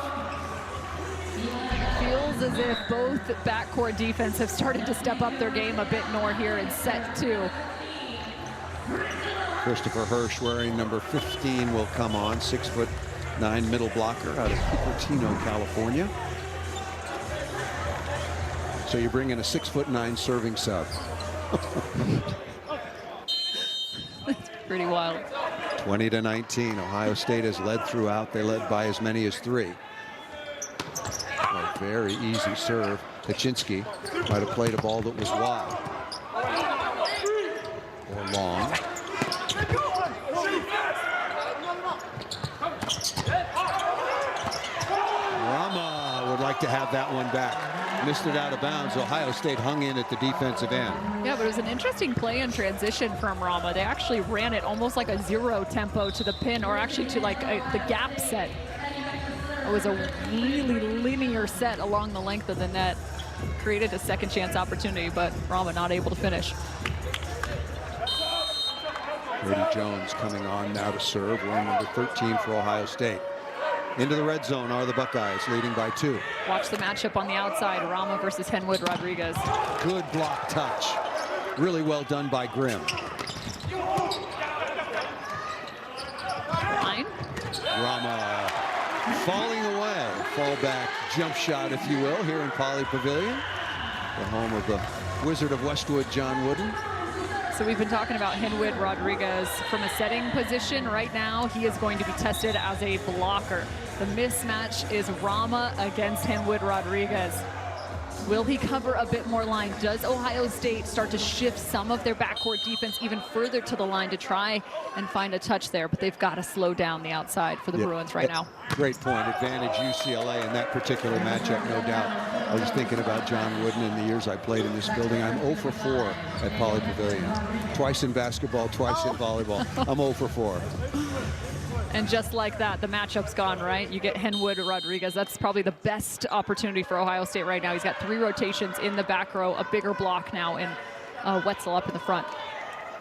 Feels as if both backcourt defense have started to step up their game a bit more here in set 2. Christopher Hirsch wearing number 15 will come on. 6'9" middle blocker out of Cupertino, California. So you bring in a 6'9" serving sub. That's pretty wild. 20-19. Ohio State has led throughout. They led by as many as 3. A very easy serve. Paczynski might have played a ball that was wide or long. Rama would like to have that one back. missed it out of bounds. Ohio State hung in at the defensive end. Yeah, but it was an interesting play in transition from Rama. They actually ran it almost like a 0 tempo to the pin, or actually to like the gap set. It was a really linear set along the length of the net. Created a second chance opportunity, but Rama not able to finish. Brady Jones coming on now to serve. We're number 13 for Ohio State. Into the red zone are the Buckeyes, leading by 2. Watch the matchup on the outside, Rama versus Henwood Rodriguez. Good block touch. Really well done by Grimm. Line. Rama falling away. Fallback jump shot, if you will, here in Poly Pavilion, the home of the Wizard of Westwood, John Wooden. So we've been talking about Henwood Rodriguez from a setting position. Right now, he is going to be tested as a blocker. The mismatch is Rama against Henwood Rodriguez. Will he cover a bit more line? Does Ohio State start to shift some of their backcourt defense even further to the line to try and find a touch there? But they've got to slow down the outside for the Bruins right now. Great point. Advantage UCLA in that particular matchup, no doubt. I was thinking about John Wooden in the years I played in this building. I'm 0 for 4 at Poly Pavilion. Twice in basketball, twice in volleyball. I'm 0 for 4. And just like that, the matchup's gone, right? You get Henwood Rodriguez. That's probably the best opportunity for Ohio State right now. He's got 3 rotations in the back row, a bigger block now, and Wetzel up in the front.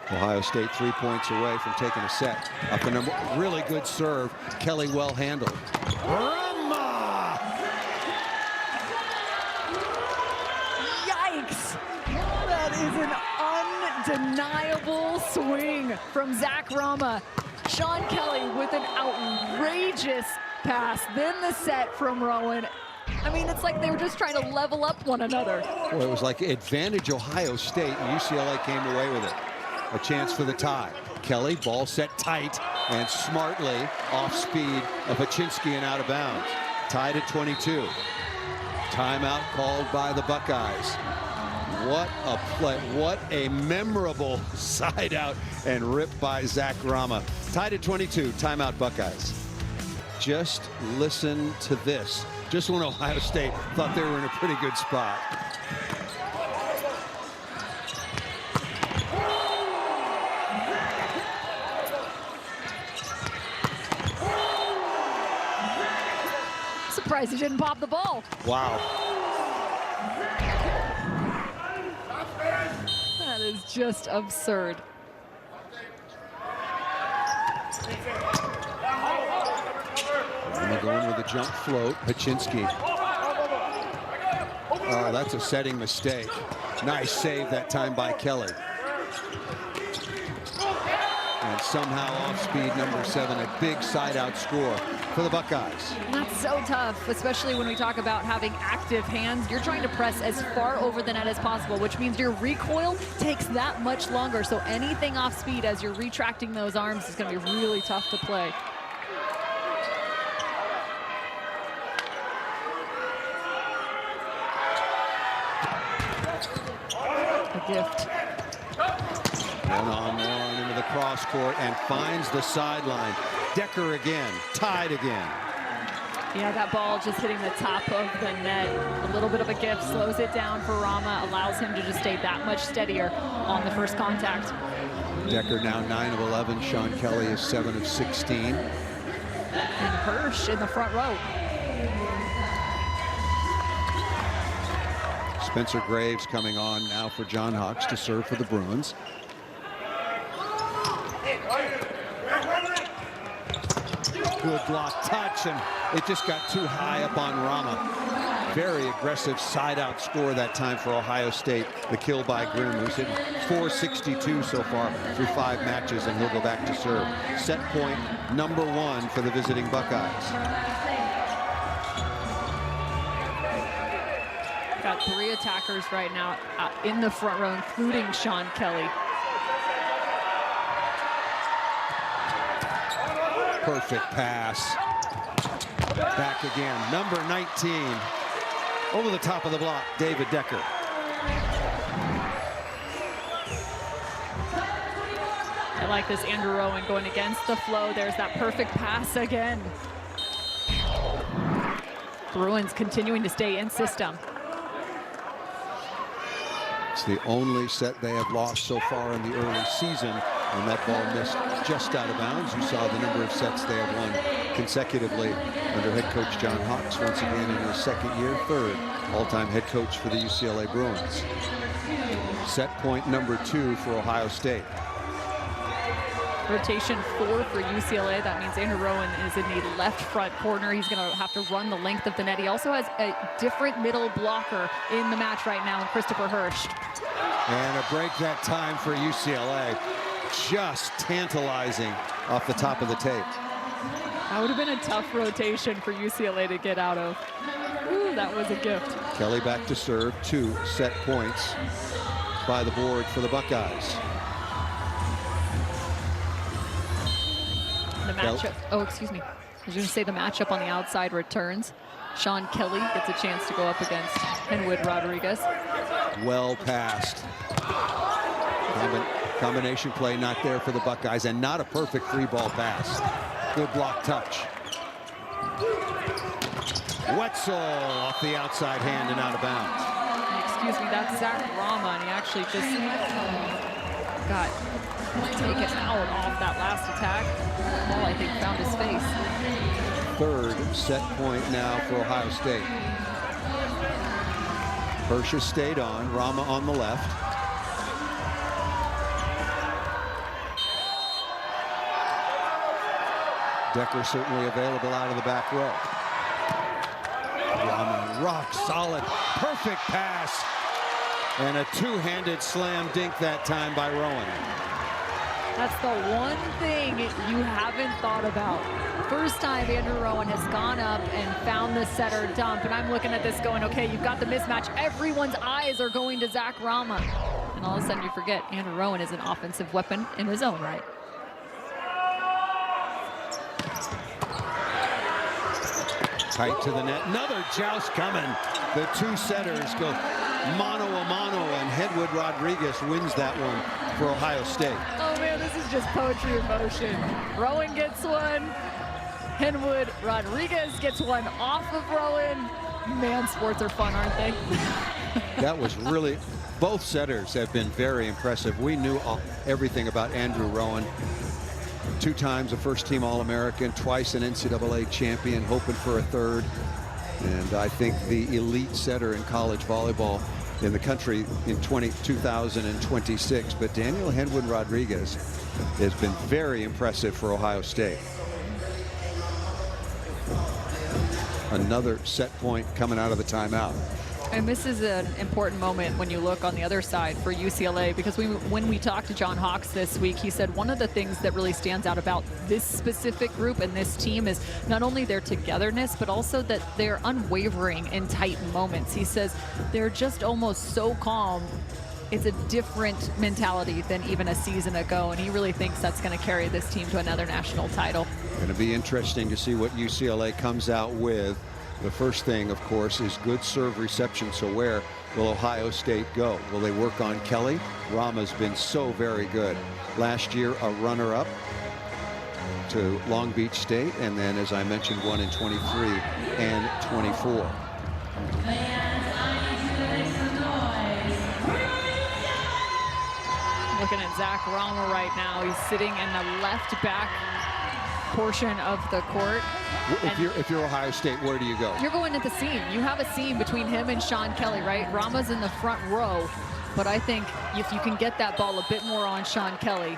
Ohio State 3 points away from taking a set. Up and a really good serve. Kelly well handled. Rama! Yikes! That is an undeniable swing from Zach Rama. Sean Kelly with an outrageous pass. Then the set from Rowan. I mean, it's like they were just trying to level up one another. Well, it was like advantage Ohio State, and UCLA came away with it. A chance for the tie. Kelly, ball set tight and smartly off speed of Paczynski and out of bounds. Tied at 22. Timeout called by the Buckeyes. What a play. What a memorable side out and rip by Zach Rama. Tied at 22, timeout Buckeyes. Just listen to this. Just when Ohio State thought they were in a pretty good spot. Surprised he didn't pop the ball. Wow. That is just absurd. Rama going with a jump float. Paczynski. Oh, that's a setting mistake. Nice save that time by Kelly. And somehow off speed, number 7, a big side out score for the Buckeyes. That's so tough, especially when we talk about having active hands. You're trying to press as far over the net as possible, which means your recoil takes that much longer. So anything off speed as you're retracting those arms is going to be really tough to play. A gift. One-on-one into the cross court and finds the sideline. Decker again, tied again. Yeah, that ball just hitting the top of the net. A little bit of a gift, slows it down for Rama, allows him to just stay that much steadier on the first contact. Decker now 9 of 11. Sean Kelly is 7 of 16. And Hirsch in the front row. Spencer Graves coming on now for John Hawks to serve for the Bruins. Good block touch, and it just got too high up on Rama. Very aggressive side out score that time for Ohio State. The kill by Grimm, who's hit 462 so far through 5 matches, and he'll go back to serve. Set point number 1 for the visiting Buckeyes. Got 3 attackers right now in the front row, including Sean Kelly. Perfect pass. Back again. Number 19. Over the top of the block, David Decker. I like this Andrew Rowan going against the flow. There's that perfect pass again. Bruins continuing to stay in system. It's the only set they have lost so far in the early season, and that ball missed just out of bounds. You saw the number of sets they have won consecutively under head coach John Hawks, once again in his second year, third all-time head coach for the UCLA Bruins. Set point number 2 for Ohio State. Rotation 4 for UCLA. That means Andrew Rowan is in the left front corner. He's going to have to run the length of the net. He also has a different middle blocker in the match right now, Christopher Hirsch. And a break that time for UCLA. Just tantalizing off the top of the tape. That would have been a tough rotation for UCLA to get out of. Ooh, that was a gift. Kelly back to serve. 2 set points by the board for the Buckeyes. The matchup, oh, excuse me. I was going to say the matchup on the outside returns. Sean Kelly gets a chance to go up against Henwood Rodriguez. Well passed. Combination play not there for the Buckeyes, and not a perfect free ball pass. Good block touch. Wetzel off the outside hand and out of bounds. Excuse me, that's Zach Rama, and he actually just got taken out off that last attack. The ball, I think, found his face. Third set point now for Ohio State. Hirsch has stayed on, Rama on the left. Decker certainly available out of the back row. Rama, rock solid, perfect pass. And a two-handed slam dink that time by Rowan. That's the one thing you haven't thought about. First time Andrew Rowan has gone up and found the setter dump, and I'm looking at this going, okay, you've got the mismatch. Everyone's eyes are going to Zach Rama. And all of a sudden you forget Andrew Rowan is an offensive weapon in his own right. Tight to the net, another joust coming. The two setters go mano a mano, and Henwood Rodriguez wins that one for Ohio State. Oh man, this is just poetry in motion. Rowan gets one. Henwood Rodriguez gets one off of Rowan. Man, sports are fun, aren't they? That was really, both setters have been very impressive. We knew everything about Andrew Rowan. 2 times a first-team All-American, twice an NCAA champion, hoping for a third. And I think the elite setter in college volleyball in the country in 2026. But Daniel Henwood Rodriguez has been very impressive for Ohio State. Another set point coming out of the timeout. And this is an important moment when you look on the other side for UCLA, because when we talked to John Hawks this week, he said one of the things that really stands out about this specific group and this team is not only their togetherness, but also that they're unwavering in tight moments. He says they're just almost so calm. It's a different mentality than even a season ago, and he really thinks that's going to carry this team to another national title. Going to be interesting to see what UCLA comes out with. The first thing, of course, is good serve reception. So where will Ohio State go? Will they work on Kelly? Rama's been so very good. Last year, a runner-up to Long Beach State, and then, as I mentioned, one in 23 and 24. Looking at Zach Rama right now. He's sitting in the left back portion of the court. If you're Ohio State, where do you go? You're going at the seam. You have a seam between him and Sean Kelly, right? Rama's in the front row, but I think if you can get that ball a bit more on Sean Kelly,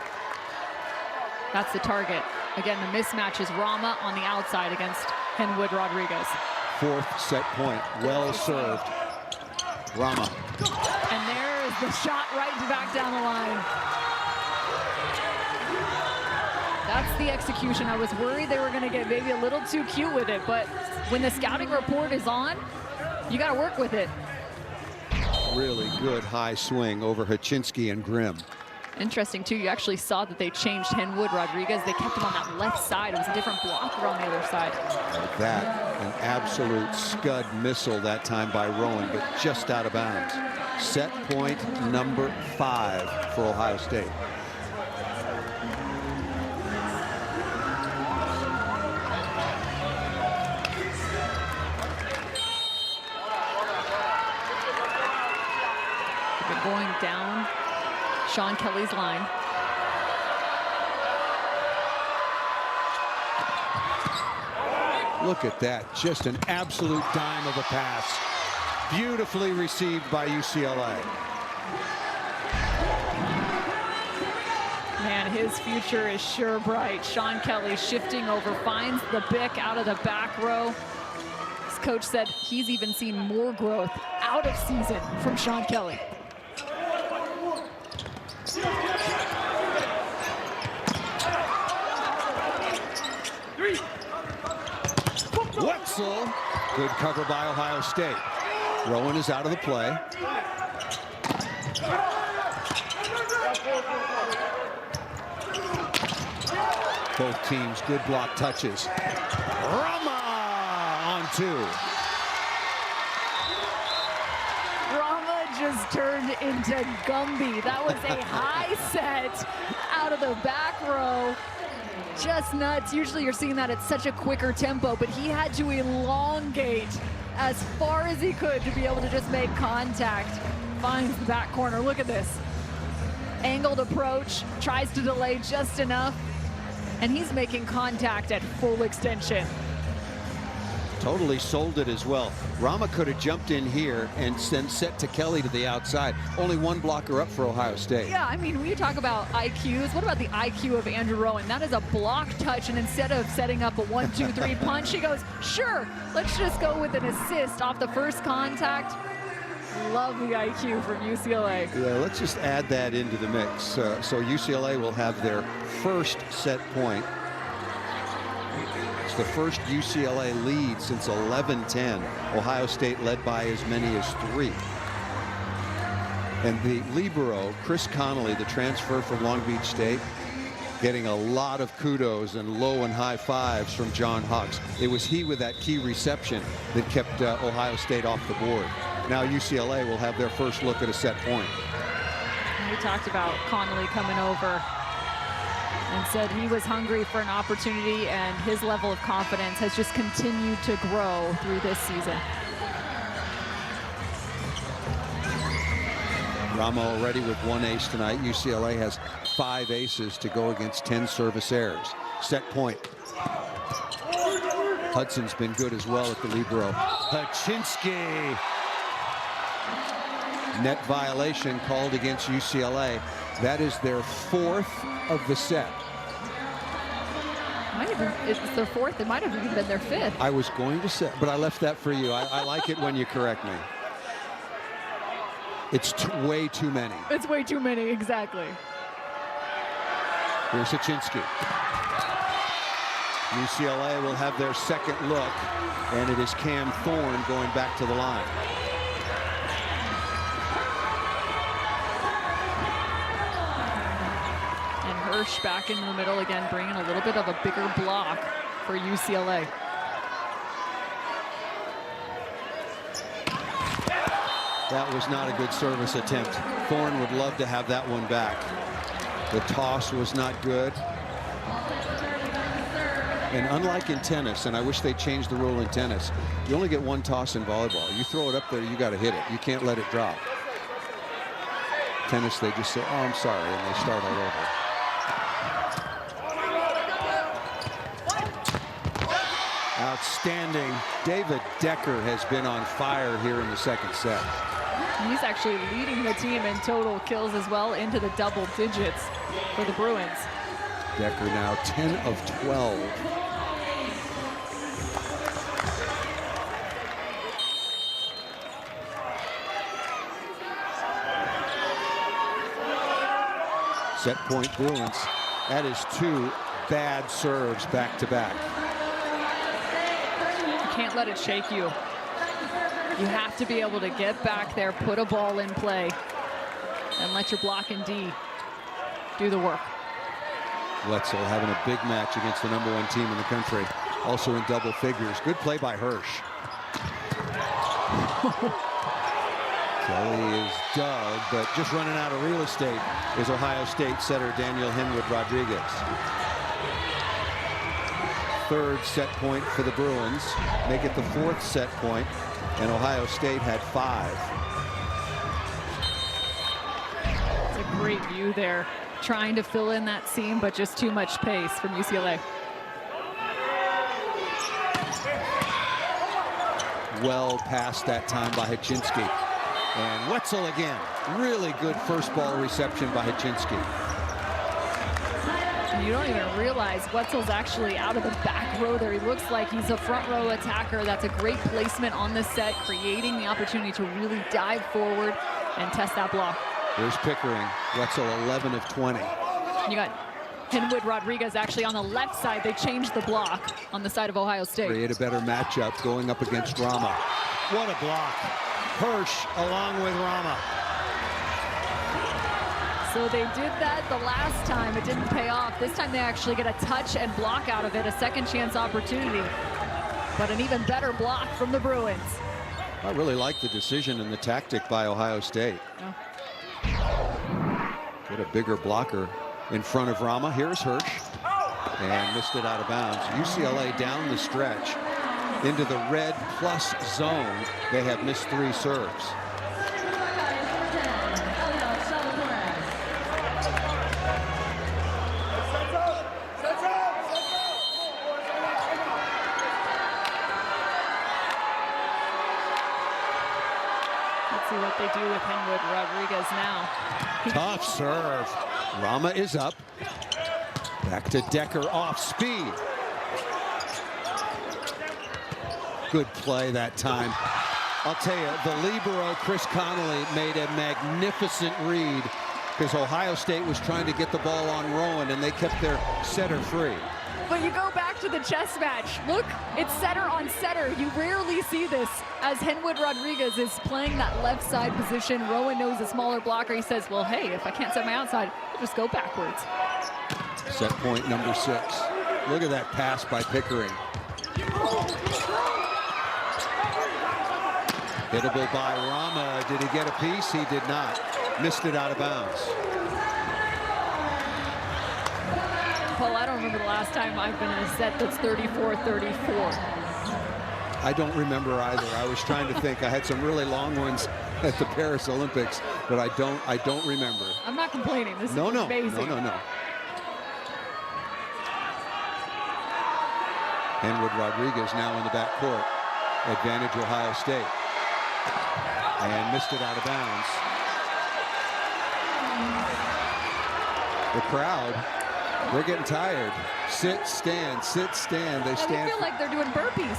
that's the target. Again, the mismatch is Rama on the outside against Henwood Rodriguez. Fourth set point, well served. Rama. And there is the shot right back down the line. That's the execution. I was worried they were going to get maybe a little too cute with it, but when the scouting report is on, you got to work with it. Really good high swing over Hachinsky and Grimm. Interesting, too, you actually saw that they changed Henwood Rodriguez. They kept him on that left side. It was a different blocker on the other side. Like that, an absolute scud missile that time by Rowan, but just out of bounds. Set point number 5 for Ohio State. Going Sean Kelly's line. Look at that, just an absolute dime of a pass. Beautifully received by UCLA. Man, his future is sure bright. Sean Kelly shifting over, finds the Bick out of the back row. His coach said he's even seen more growth out of season from Sean Kelly. Wetzel, good cover by Ohio State. Rowan is out of the play. Both teams good block touches. Rama on 2. Rama just turned into Gumby. That was a high set out of the back row. Just nuts. Usually you're seeing that at such a quicker tempo, but he had to elongate as far as he could to be able to just make contact. Finds the back corner. Look at this. Angled approach, tries to delay just enough, and he's making contact at full extension. Totally sold it as well. Rama could have jumped in here and then set to Kelly to the outside. Only one blocker up for Ohio State. Yeah, I mean, when you talk about IQs, what about the IQ of Andrew Rowan? That is a block touch, and instead of setting up a 1-2-3 punch, he goes, sure, let's just go with an assist off the first contact. Love the IQ from UCLA. Yeah, let's just add that into the mix. So UCLA will have their first set point. It's the first UCLA lead since 11-10. Ohio State led by as many as 3. And the libero, Chris Connolly, the transfer from Long Beach State, getting a lot of kudos and low and high fives from John Hux. It was he with that key reception that kept Ohio State off the board. Now UCLA will have their first look at a set point. We talked about Connolly coming over and said he was hungry for an opportunity, and his level of confidence has just continued to grow through this season. Rama already with 1 ace tonight. UCLA has 5 aces to go against 10 service errors. Set point. Hudson's been good as well at the libero. Haczynski. Net violation called against UCLA. That is their 4th of the set. It's their 4th. It might have even been their 5th. I was going to say, but I left that for you. I like it when you correct me. It's way too many. It's way too many, exactly. Here's Haczynski. UCLA will have their second look, and it is Cam Thorne going back to the line. Hirsch back into the middle again, bringing a little bit of a bigger block for UCLA. That was not a good service attempt. Thorne would love to have that one back. The toss was not good. And unlike in tennis, and I wish they changed the rule in tennis, you only get 1 toss in volleyball. You throw it up there, you got to hit it. You can't let it drop. Tennis, they just say, oh, I'm sorry, and they start all over. Outstanding. David Decker has been on fire here in the second set. He's actually leading the team in total kills as well, into the double digits for the Bruins. Decker now 10 of 12. Set point Bruins. That is 2 bad serves back to back. Can't let it shake you. You have to be able to get back there, put a ball in play, and let your block and D do the work. Wetzel having a big match against the #1 team in the country, also in double figures. Good play by Hirsch. Kelly is dug, but just running out of real estate is Ohio State setter Daniel Henwood Rodriguez. 3rd set point for the Bruins, make it the 4th set point, and Ohio State had 5. It's a great view there, trying to fill in that seam, but just too much pace from UCLA. Well past that time by Haczynski. And Wetzel again. Really good first ball reception by Haczynski. And you don't even realize Wetzel's actually out of the back row there. He looks like he's a front row attacker. That's a great placement on this set, creating the opportunity to really dive forward and test that block. Here's Pickering. Wetzel 11 of 20. You got Henwood Rodriguez actually on the left side. They changed the block on the side of Ohio State. Create a better matchup going up against Rama. What a block. Hirsch along with Rama. So they did that the last time. It didn't pay off. This time they actually get a touch and block out of it, a second chance opportunity. But an even better block from the Bruins. I really like the decision and the tactic by Ohio State. Oh. Get a bigger blocker in front of Rama. Here's Hirsch. And missed it out of bounds. UCLA down the stretch into the red plus zone. They have missed 3 serves. Let's see what they do with Henwood Rodriguez now. Tough serve. Rama is up. Back to Decker off speed. Good play that time. I'll tell you, the libero, Chris Connolly, made a magnificent read because Ohio State was trying to get the ball on Rowan and they kept their setter free. But you go back to the chess match. Look, it's setter on setter. You rarely see this as Henwood Rodriguez is playing that left side position. Rowan knows a smaller blocker. He says, well, hey, if I can't set my outside, I'll just go backwards. Set point number 6. Look at that pass by Pickering. Hittable by Rama. Did he get a piece? He did not. Missed it out of bounds. Paul, I don't remember the last time I've been in a set that's 34-34. I don't remember either. I was trying to think. I had some really long ones at the Paris Olympics, but I don't remember. I'm not complaining. This is amazing. No. Henwood Rodriguez now in the backcourt. Advantage Ohio State. And missed it out of bounds. The crowd, they're getting tired. Sit, stand, sit, stand. They stand. I feel like they're doing burpees.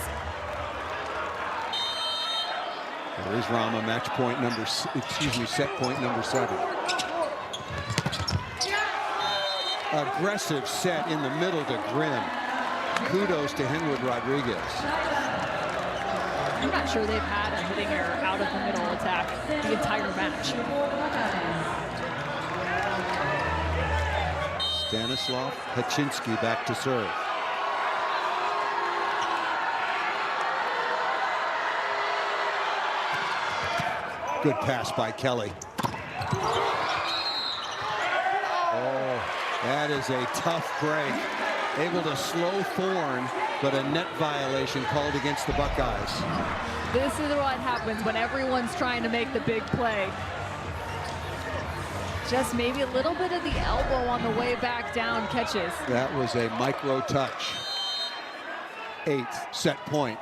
There's Rama, match point number, set point number 7. Aggressive set in the middle to Grimm. Kudos to Henwood Rodriguez. I'm not sure they've had a hitting error out of the middle attack the entire match. Stanislav Haczynski back to serve. Good pass by Kelly. Oh, that is a tough break. Able to slow Thorne, but a net violation called against the Buckeyes. This is what happens when everyone's trying to make the big play. Just maybe a little bit of the elbow on the way back down catches. That was a micro touch. 8th set point.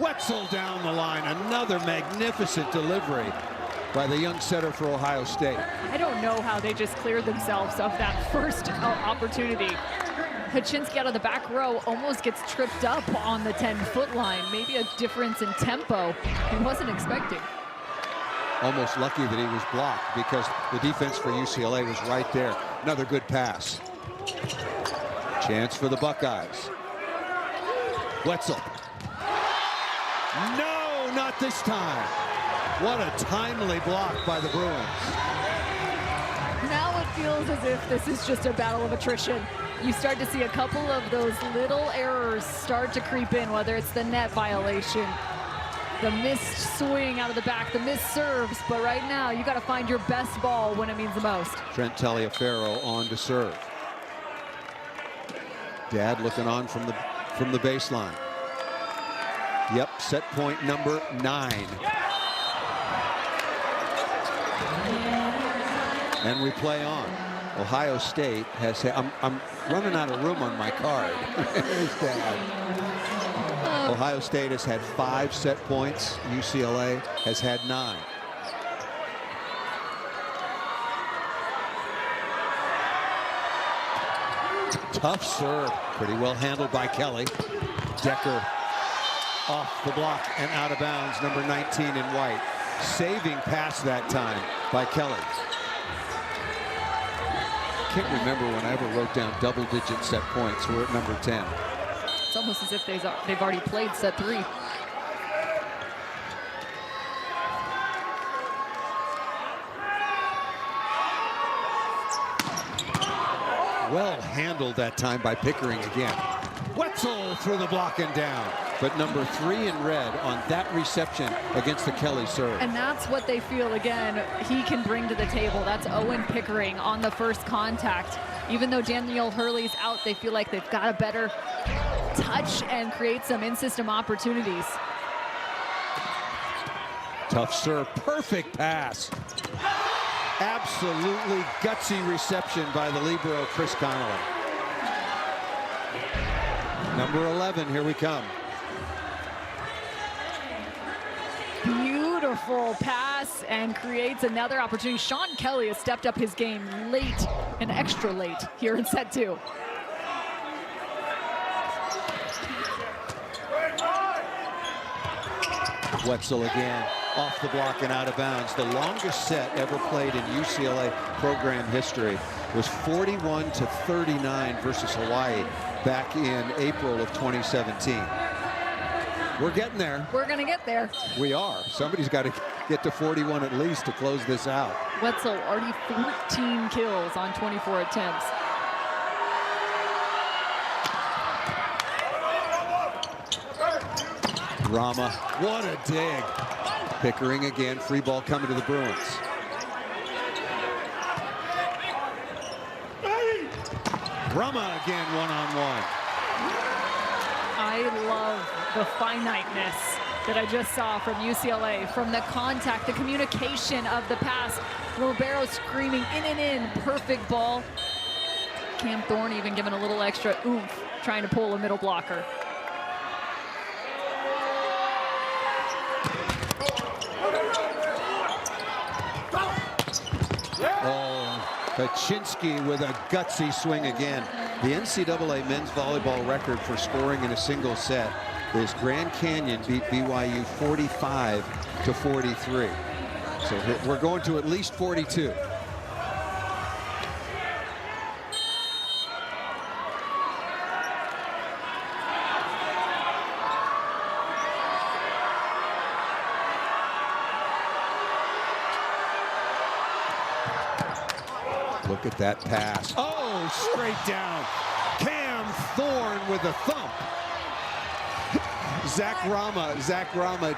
Wetzel down the line. Another magnificent delivery by the young setter for Ohio State. I don't know how they just cleared themselves of that first opportunity. Haczynski out of the back row almost gets tripped up on the 10-foot line. Maybe a difference in tempo he wasn't expecting. Almost lucky that he was blocked because the defense for UCLA was right there. Another good pass. Chance for the Buckeyes. Wetzel. No, not this time. What a timely block by the Bruins. Now it feels as if this is just a battle of attrition. You start to see a couple of those little errors start to creep in, whether it's the net violation, the missed swing out of the back, the missed serves, but right now you got to find your best ball when it means the most. Trent Taliaferro on to serve. Dad looking on from the baseline. Yep, set point number 9. And we play on. Ohio State has, I'm running out of room on my card. Ohio State has had 5 set points. UCLA has had 9. Tough serve, pretty well handled by Kelly. Decker off the block and out of bounds, number 19 in white. Saving pass that time by Kelly. Can't remember when I ever wrote down double-digit set points. We're at number 10. It's almost as if they've already played set 3. Well handled that time by Pickering again. Wetzel through the block and down. But number 3 in red on that reception against the Kelly serve. And that's what they feel, again, he can bring to the table. That's Owen Pickering on the first contact. Even though Daniel Hurley's out, they feel like they've got a better touch and create some in-system opportunities. Tough serve, perfect pass. Absolutely gutsy reception by the libero, Chris Connolly. Number 11, here we come. Beautiful pass and creates another opportunity. Sean Kelly has stepped up his game late and extra late here in set 2. Wetzel again, off the block and out of bounds. The longest set ever played in UCLA program history was 41-39 versus Hawaii back in April of 2017. We're getting there. We're going to get there. We are. Somebody's got to get to 41 at least to close this out. Wetzel already 14 kills on 24 attempts. Rama, what a dig. Pickering again, free ball coming to the Bruins. Rama again, one-on-one. I love the finiteness that I just saw from UCLA, from the contact, the communication of the pass. Libero screaming in and in, perfect ball. Cam Thorne even giving a little extra oomph, trying to pull a middle blocker. Oh, Kaczynski with a gutsy swing again. The NCAA men's volleyball record for scoring in a single set is Grand Canyon beat BYU 45-43. So we're going to at least 42. Look at that pass. Oh, straight down. Cam Thorne with a thump. Zach Rama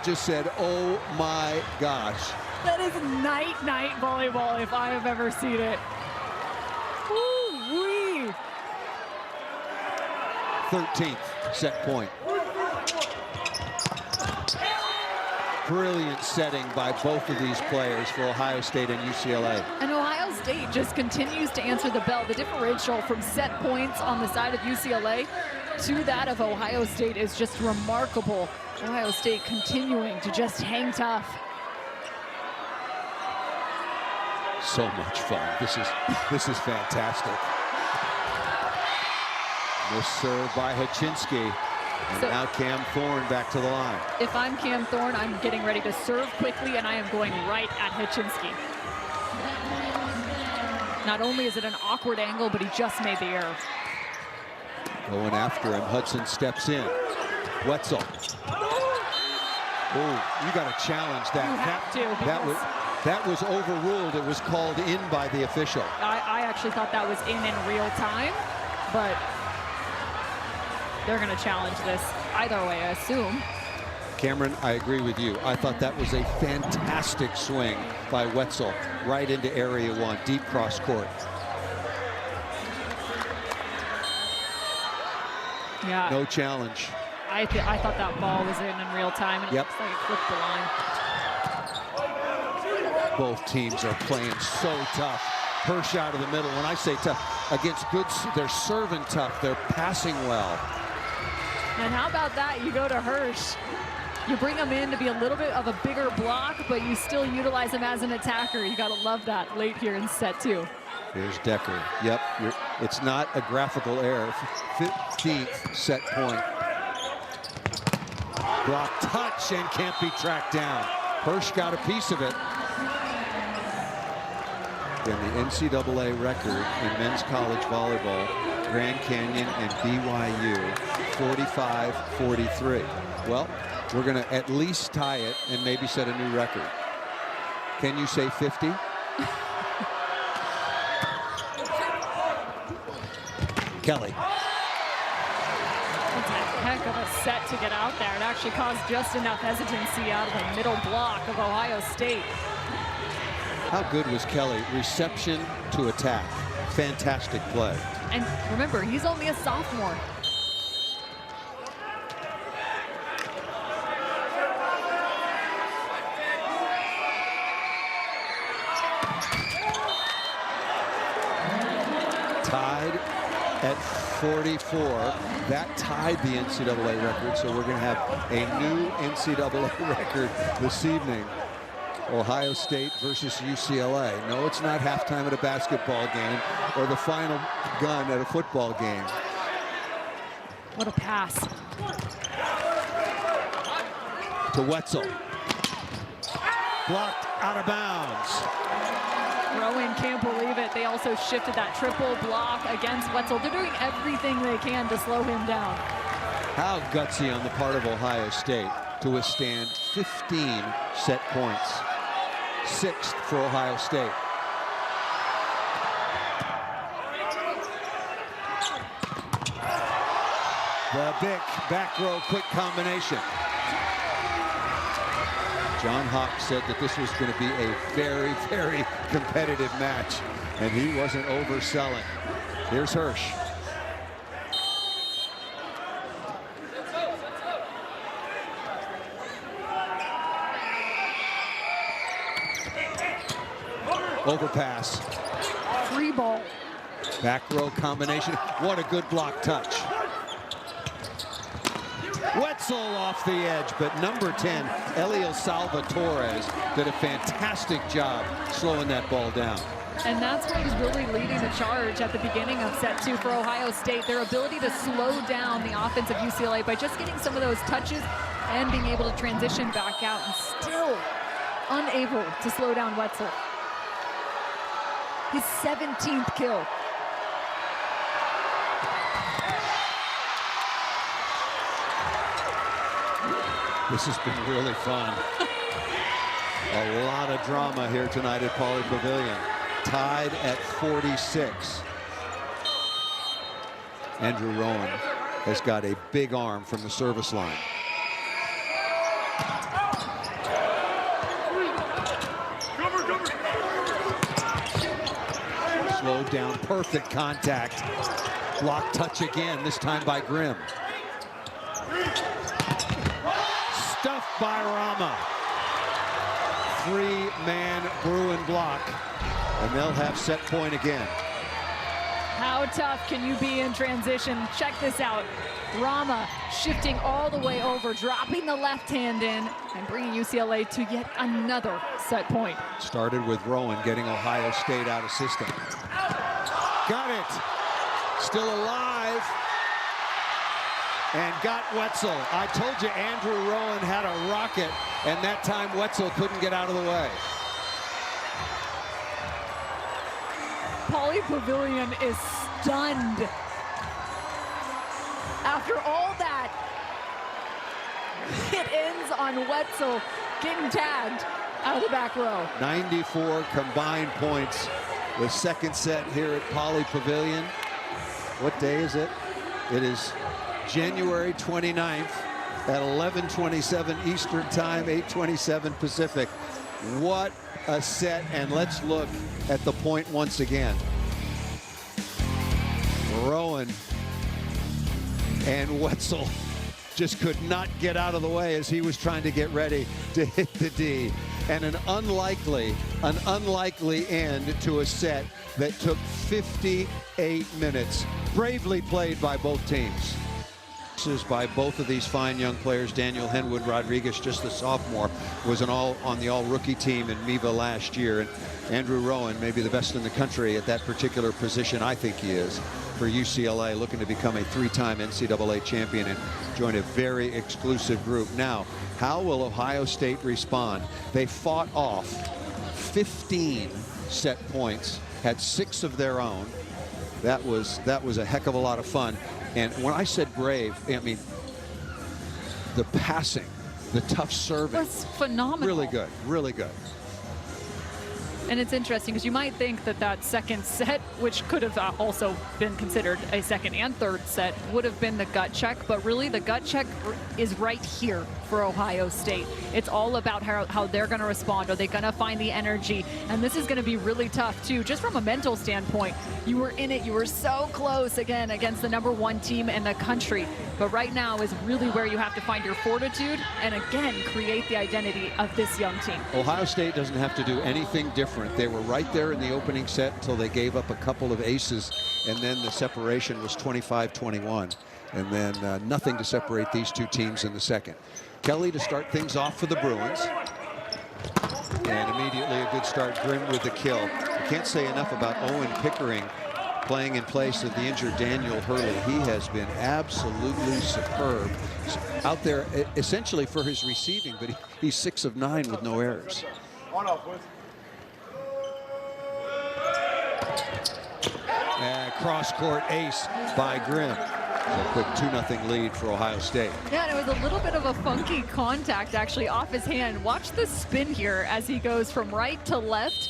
just said, oh my gosh. That is night volleyball if I have ever seen it. Woo-wee. 13th set point. Brilliant setting by both of these players for Ohio State and UCLA. And Ohio State just continues to answer the bell. The differential from set points on the side of UCLA to that of Ohio State is just remarkable. Ohio State continuing to just hang tough. So much fun. This is fantastic. This serve by Kaczynski. And So, now Cam Thorne back to the line. if I'm Cam Thorne, I'm getting ready to serve quickly, and I am going right at Kaczynski. Not only is it an awkward angle, but he just made the error. Going after him, Hudson steps in. Wetzel. Oh, you got to challenge that. You have to, That was overruled. It was called in by the official. I actually thought that was in real time, but they're going to challenge this either way, I assume. Cameron, I agree with you. I thought that was a fantastic swing by Wetzel right into area 1, deep cross court. Yeah. No challenge. I thought that ball was in real time, and it looks like it clipped the line. Both teams are playing so tough. Hirsch out of the middle. When I say tough, against good, they're serving tough. They're passing well. And how about that? You go to Hirsch. You bring him in to be a little bit of a bigger block, but you still utilize him as an attacker. You got to love that late here in set 2. Here's Decker. Yep, it's not a graphical error. 15th set point. Block touch and can't be tracked down. Hirsch got a piece of it. Then the NCAA record in men's college volleyball, Grand Canyon and BYU, 45-43. Well, we're going to at least tie it and maybe set a new record. Can you say 50? Kelly. It's a heck of a set to get out there. It actually caused just enough hesitancy out of the middle block of Ohio State. How good was Kelly? Reception to attack. Fantastic play. And remember, he's only a sophomore. Tied at 44. That tied the NCAA record, so we're going to have a new NCAA record this evening. Ohio State versus UCLA. No, it's not halftime at a basketball game or the final gun at a football game. What a pass. To Wetzel. Blocked out of bounds. Rowan can't believe it. They also shifted that triple block against Wetzel. They're doing everything they can to slow him down. How gutsy on the part of Ohio State to withstand 15 set points. 6th for Ohio State. The big back row quick combination. John Hawk said that this was going to be a very, very competitive match, and he wasn't overselling. Here's Hirsch. Overpass. Free ball. Back row combination. What a good block touch. Wetzel off the edge, but number 10, Elio Salvatore, did a fantastic job slowing that ball down. And that's what was really leading the charge at the beginning of set 2 for Ohio State. Their ability to slow down the offense of UCLA by just getting some of those touches and being able to transition back out, and still unable to slow down Wetzel. His 17th kill. This has been really fun. A lot of drama here tonight at Pauley Pavilion. Tied at 46. Andrew Rowan has got a big arm from the service line. Slowed down, perfect contact. Block touch again, this time by Grimm. Stuffed by Rama. 3-man Bruin block, and they'll have set point again. How tough can you be in transition? Check this out. Rama shifting all the way over, dropping the left hand in, and bringing UCLA to yet another set point. Started with Rowan getting Ohio State out of system. Got it. Still alive. And got Wetzel. I told you Andrew Rowan had a rocket, and that time Wetzel couldn't get out of the way. Pauley Pavilion is stunned. After all that, it ends on Wetzel getting tagged out of the back row. 94 combined points. The second set here at Pauley Pavilion. What day is it? It is January 29th at 11:27 Eastern Time, 8:27 Pacific. What a set, and let's look at the point once again. Rowan and Wetzel just could not get out of the way as he was trying to get ready to hit the D. And an unlikely end to a set that took 58 minutes. Bravely played by both teams. By both of these fine young players. Daniel Henwood Rodriguez, just a sophomore, was on the all-rookie team in MIVA last year. And Andrew Rowan, maybe the best in the country at that particular position, I think he is, for UCLA, looking to become a three-time NCAA champion and join a very exclusive group. Now, how will Ohio State respond? They fought off 15 set points, had 6 of their own. That was a heck of a lot of fun. And when I said brave, I mean the passing, the tough serving. Was phenomenal. Really good, really good. And it's interesting because you might think that that second set, which could have also been considered a second and third set, would have been the gut check. But really, the gut check is right here for Ohio State. It's all about how they're going to respond. Are they going to find the energy? And this is going to be really tough, too, just from a mental standpoint. You were in it. You were so close, again, against the #1 team in the country. But right now is really where you have to find your fortitude and, again, create the identity of this young team. Ohio State doesn't have to do anything different. They were right there in the opening set until they gave up a couple of aces, and then the separation was 25-21. And then nothing to separate these two teams in the second. Kelly to start things off for the Bruins. And immediately a good start. Grimm with the kill. I can't say enough about Owen Pickering playing in place of the injured Daniel Hurley. He has been absolutely superb out there, essentially for his receiving, but he's 6 of 9 with no errors. Cross-court ace by Grimm. A quick 2-0 lead for Ohio State. Yeah, and it was a little bit of a funky contact actually off his hand. Watch the spin here as he goes from right to left,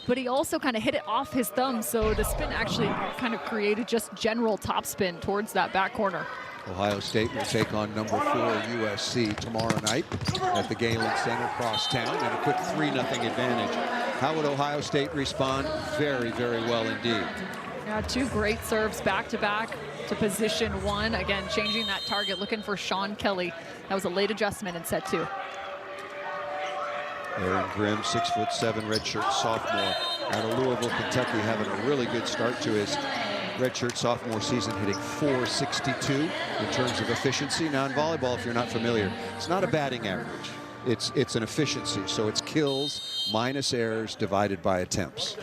but he also kind of hit it off his thumb, so the spin actually kind of created just general topspin towards that back corner. Ohio State will take on #4 USC tomorrow night at the Galen Center across town, and a quick 3-0 advantage. How would Ohio State respond? Very, very well indeed. Yeah, 2 great serves back-to-back to position 1. Again, changing that target, looking for Sean Kelly. That was a late adjustment in set 2. Aaron Grimm, 6'7", redshirt sophomore out of Louisville, Kentucky, having a really good start to his redshirt sophomore season, hitting .462 in terms of efficiency. Now in volleyball, if you're not familiar, it's not a batting average. It's an efficiency, so it's kills minus errors divided by attempts.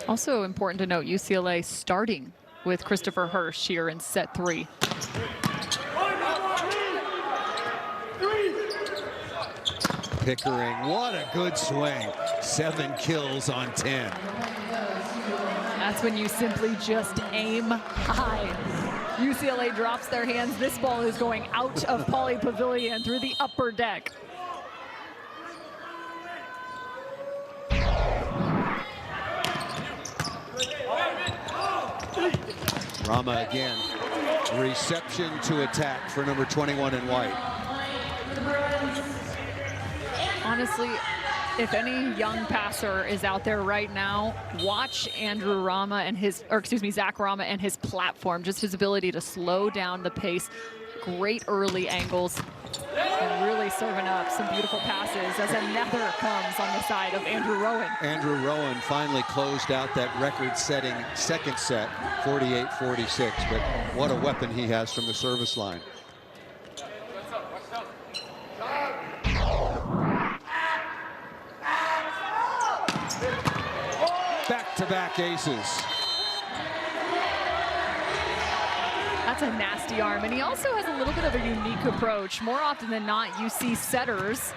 Also important to note, UCLA starting with Christopher Hirsch here in set 3. Pickering, what a good swing. 7 kills on 10. That's when you simply just aim high. UCLA drops their hands. This ball is going out of Pauley Pavilion through the upper deck. Rama again. Reception to attack for number 21 in white. Honestly, if any young passer is out there right now, watch Andrew Rama and Zach Rama and his platform, just his ability to slow down the pace. Great early angles and really serving up some beautiful passes as another comes on the side of Andrew Rowan. Andrew Rowan finally closed out that record-setting second set, 48-46, but what a weapon he has from the service line. Back-to-back aces. That's a nasty arm, and he also has a little bit of a unique approach. More often than not, you see setters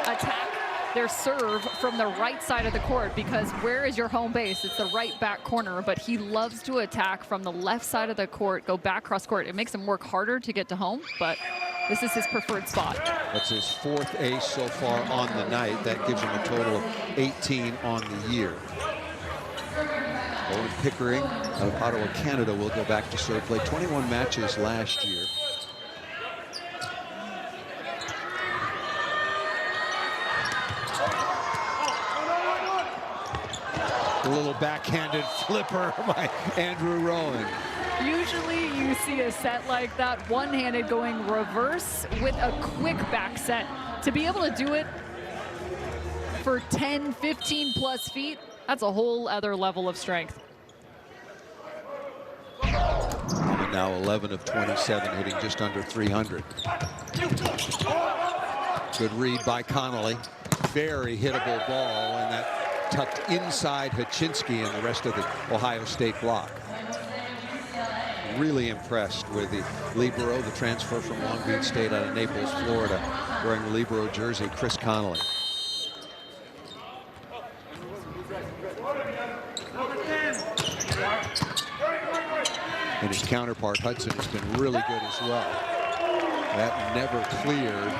attack their serve from the right side of the court, because where is your home base? It's the right back corner, but he loves to attack from the left side of the court, go back cross court. It makes him work harder to get to home, but this is his preferred spot. That's his 4th ace so far on the night. That gives him a total of 18 on the year. Owen Pickering out of Ottawa, Canada, will go back to serve. Played 21 matches last year. A little backhanded flipper by Andrew Rowan. Usually you see a set like that, one-handed going reverse with a quick back set. To be able to do it for 10, 15 plus feet, that's a whole other level of strength. And now 11 of 27, hitting just under 300. Good read by Connolly. Very hittable ball, and that tucked inside Haczynski and the rest of the Ohio State block. Really impressed with the libero, the transfer from Long Beach State out of Naples, Florida, wearing the libero jersey, Chris Connolly. And his counterpart, Hudson, has been really good as well. That never cleared.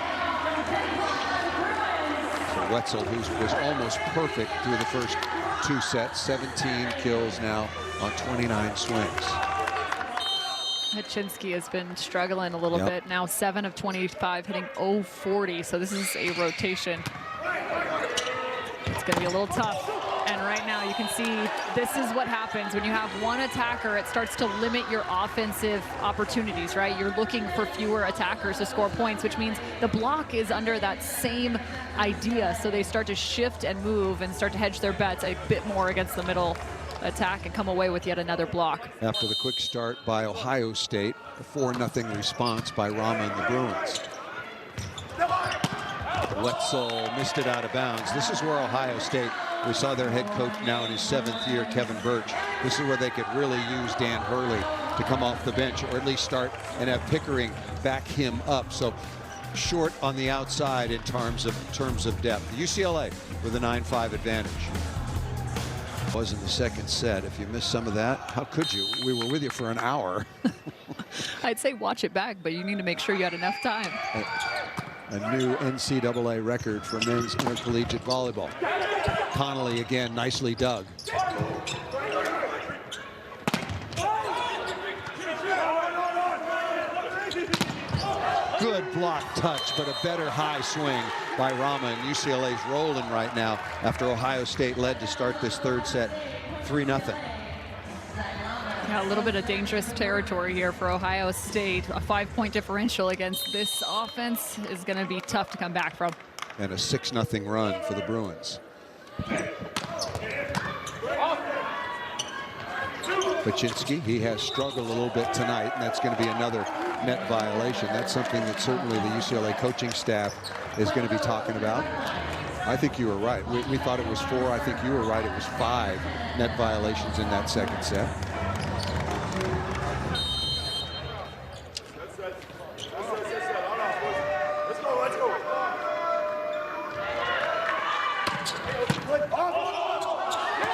So Wetzel, who was almost perfect through the first 2 sets, 17 kills now on 29 swings. Haczynski has been struggling a little bit. Now 7 of 25, hitting .040. So this is a rotation. It's going to be a little tough. And right now you can see this is what happens when you have one attacker. It starts to limit your offensive opportunities, right? You're looking for fewer attackers to score points, which means the block is under that same idea. So they start to shift and move and start to hedge their bets a bit more against the middle attack and come away with yet another block. After the quick start by Ohio State, a 4-0 response by Rama and the Bruins. Wetzel missed it out of bounds. This is where Ohio State, we saw their head coach now in his 7th year, Kevin Birch. This is where they could really use Dan Hurley to come off the bench, or at least start and have Pickering back him up. So short on the outside in terms of depth. UCLA with a 9-5 advantage. Was in the second set. If you missed some of that, how could you? We were with you for an hour. I'd say watch it back, but you need to make sure you had enough time. A new NCAA record for men's intercollegiate volleyball. Connolly again, nicely dug. Good block touch, but a better high swing by Rama, and UCLA's rolling right now after Ohio State led to start this 3rd set 3-0. Yeah, a little bit of dangerous territory here for Ohio State. A 5-point differential against this offense is going to be tough to come back from. And a 6-0 run for the Bruins. Haczynski, he has struggled a little bit tonight, and that's going to be another net violation. That's something that certainly the UCLA coaching staff is going to be talking about. I think you were right. We thought it was 4. I think you were right. It was 5 net violations in that second set.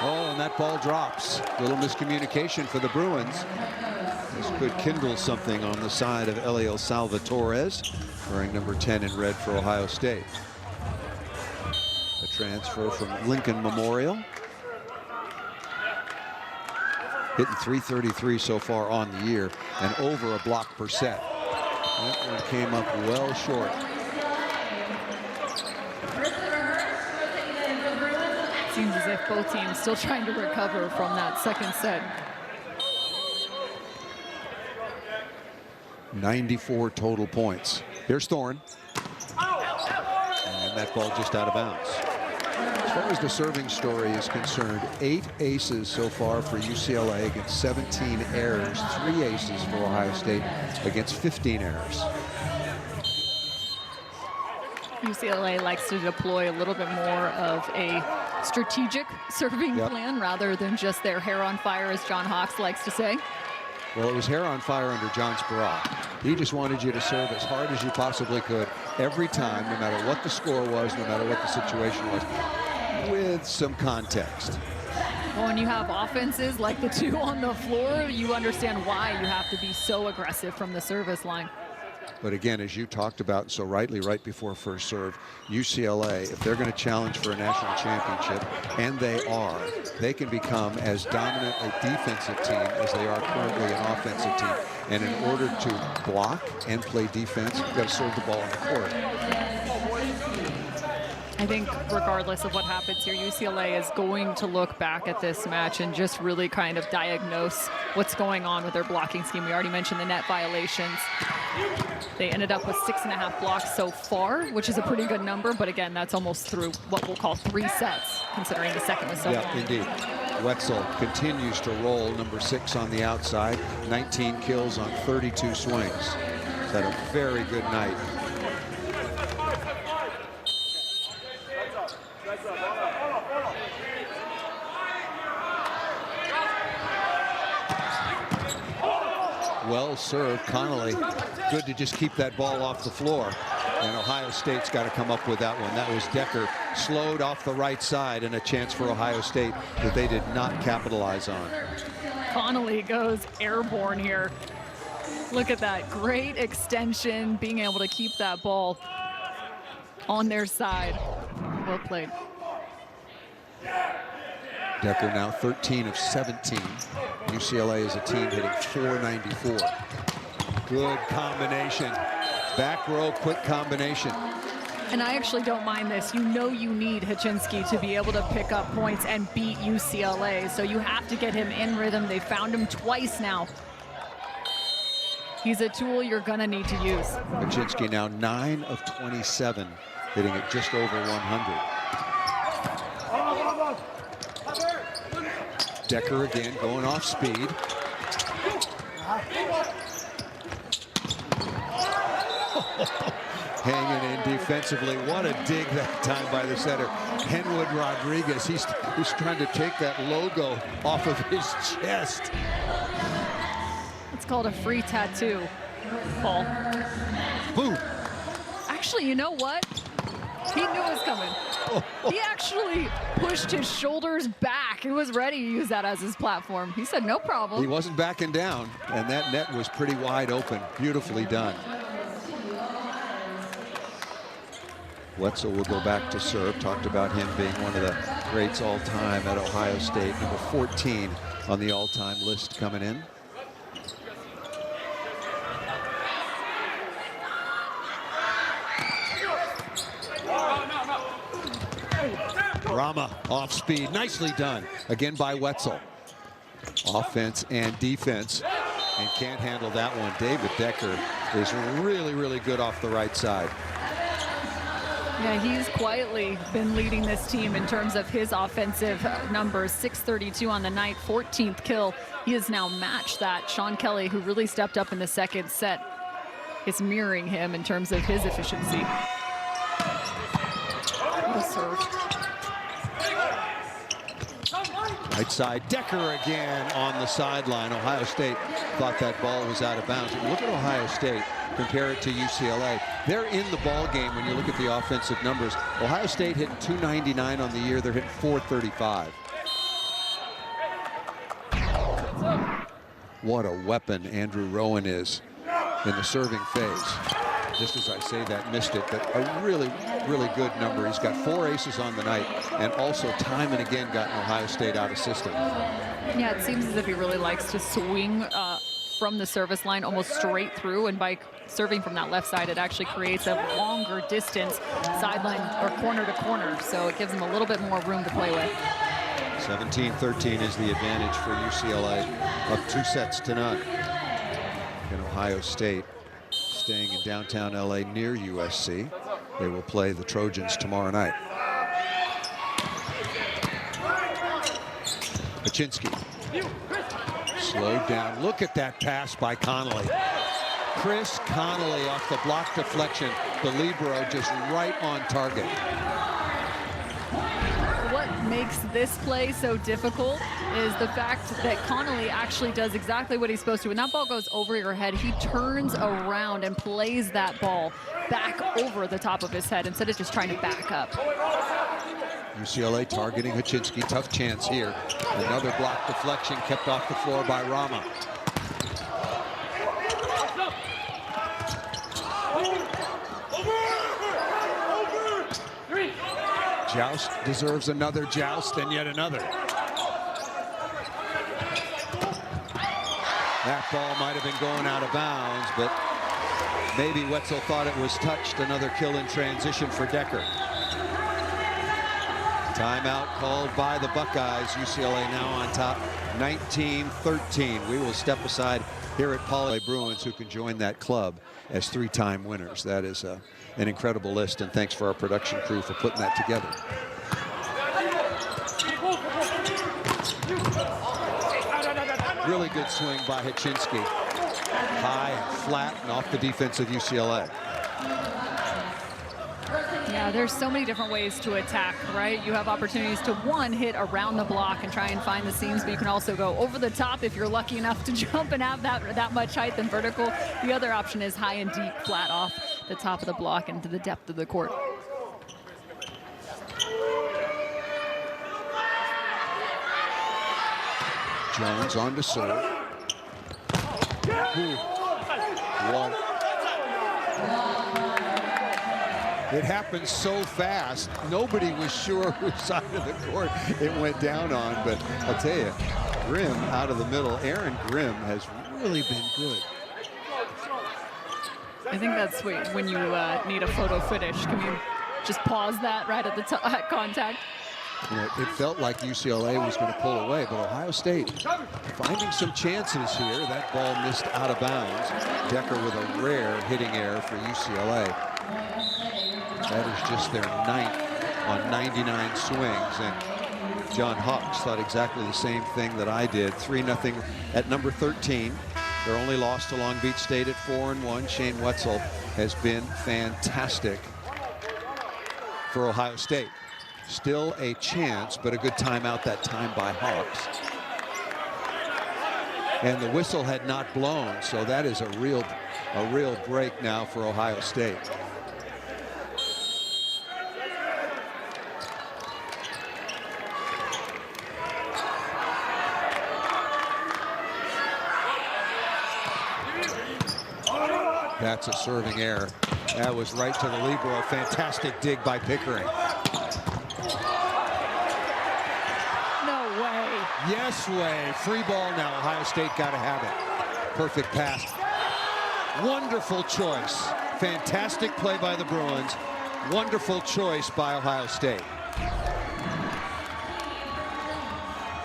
Oh, and that ball drops. A little miscommunication for the Bruins. This could kindle something on the side of Eliel Salvatores, wearing number 10 in red for Ohio State. A transfer from Lincoln Memorial. Hitting .333 so far on the year and over a block per set. That one came up well short. Seems as if both teams still trying to recover from that second set. 94 total points. Here's Thorne. And that ball just out of bounds. As far as the serving story is concerned, 8 aces so far for UCLA against 17 errors, 3 aces for Ohio State against 15 errors. UCLA likes to deploy a little bit more of a strategic serving plan rather than just their hair on fire, as John Hawks likes to say. Well, it was hair on fire under John Speraw. He just wanted you to serve as hard as you possibly could every time, no matter what the score was, no matter what the situation was, with some context. Well, when you have offenses like the 2 on the floor, you understand why you have to be so aggressive from the service line. But again, as you talked about so rightly right before first serve, UCLA, if they're going to challenge for a national championship, and they are, they can become as dominant a defensive team as they are currently an offensive team. And in order to block and play defense, you've got to serve the ball on the court. I think regardless of what happens here, UCLA is going to look back at this match and just really kind of diagnose what's going on with their blocking scheme. We already mentioned the net violations. They ended up with 6.5 blocks so far, which is a pretty good number. But again, that's almost through what we'll call 3 sets, considering the second was so long. Yeah, indeed. Wetzel continues to roll, number 6 on the outside, 19 kills on 32 swings. He's had a very good night. Well served, Connolly. Good to just keep that ball off the floor. And Ohio State's got to come up with that one. That was Decker, slowed off the right side, and a chance for Ohio State that they did not capitalize on. Connolly goes airborne here. Look at that, great extension, being able to keep that ball on their side. Well played. Decker now 13 of 17. UCLA is a team hitting .494. Good combination. Back row, quick combination. And I actually don't mind this. You know you need Haczynski to be able to pick up points and beat UCLA. So you have to get him in rhythm. They found him twice now. He's a tool you're gonna need to use. Haczynski now 9 of 27, hitting it just over 100. Decker again going off speed. Hanging in defensively. What a dig that time by the setter. Henwood Rodriguez, he's trying to take that logo off of his chest. It's called a free tattoo, Paul. Boom. Actually, you know what? He knew it was coming. He actually pushed his shoulders back. He was ready to use that as his platform. He said, no problem. He wasn't backing down, and that net was pretty wide open. Beautifully done. Wetzel will go back to serve. Talked about him being one of the greats all time at Ohio State. Number 14 on the all-time list coming in. Rama off speed, nicely done again by Wetzel. Offense and defense, and can't handle that one. David Decker is really, really good off the right side. Yeah, he's quietly been leading this team in terms of his offensive numbers. 632 on the night, 14th kill. He has now matched that. Sean Kelly, who really stepped up in the second set, is mirroring him in terms of his efficiency. Well served. Right side, Decker again on the sideline. Ohio State thought that ball was out of bounds. If you look at Ohio State, compare it to UCLA, they're in the ball game when you look at the offensive numbers. Ohio State hitting .299 on the year, they're hitting .435. What a weapon Andrew Rowan is in the serving phase. Just as I say that, missed it, but a really, really good number. He's got 4 aces on the night, and also time and again gotten Ohio State out of system. Yeah, it seems as if he really likes to swing from the service line almost straight through, and by serving from that left side, it actually creates a longer distance sideline or corner to corner, so it gives him a little bit more room to play with. 17-13 is the advantage for UCLA, up 2 sets to none. In Ohio State, staying in downtown LA near USC. They will play the Trojans tomorrow night. Haczynski. Slowed down. Look at that pass by Connolly. Chris Connolly off the block deflection. The libero just right on target. What makes this play so difficult is the fact that Connolly actually does exactly what he's supposed to. When that ball goes over your head, he turns around and plays that ball back over the top of his head instead of just trying to back up. UCLA targeting Haczynski. Tough chance here. Another block deflection kept off the floor by Rama. Joust deserves another joust and yet another. That ball might have been going out of bounds, but maybe Wetzel thought it was touched. Another kill in transition for Decker. Timeout called by the Buckeyes. UCLA now on top, 19-13. We will step aside here at Poly Bruins, who can join that club as 3-time winners. That is an incredible list, and thanks for our production crew for putting that together. Really good swing by Hachinski. High and flat and off the defense of UCLA. Yeah, there's so many different ways to attack, right? You have opportunities to, one, hit around the block and try and find the seams, but you can also go over the top if you're lucky enough to jump and have that much height and vertical. The other option is high and deep, flat off the top of the block into the depth of the court. Jones on to serve. What? It happened so fast, nobody was sure which side of the court it went down on, but I'll tell you, Grimm out of the middle. Aaron Grimm has really been good. I think that's when you need a photo finish. Can you just pause that right at the contact? You know, it felt like UCLA was going to pull away, but Ohio State finding some chances here. That ball missed out of bounds. Decker with a rare hitting error for UCLA. That is just their 9th on 99 swings, and John Hawks thought exactly the same thing that I did. 3-0 at number 13. Their only loss to Long Beach State at 4-1. Shane Wetzel has been fantastic for Ohio State. Still a chance, but a good timeout that time by Hawks. And the whistle had not blown, so that is a real break now for Ohio State. That's a serving error. That was right to the libero. Fantastic dig by Pickering. Yes way. Free ball now. Ohio State got to have it. Perfect pass. Wonderful choice. Fantastic play by the Bruins. Wonderful choice by Ohio State.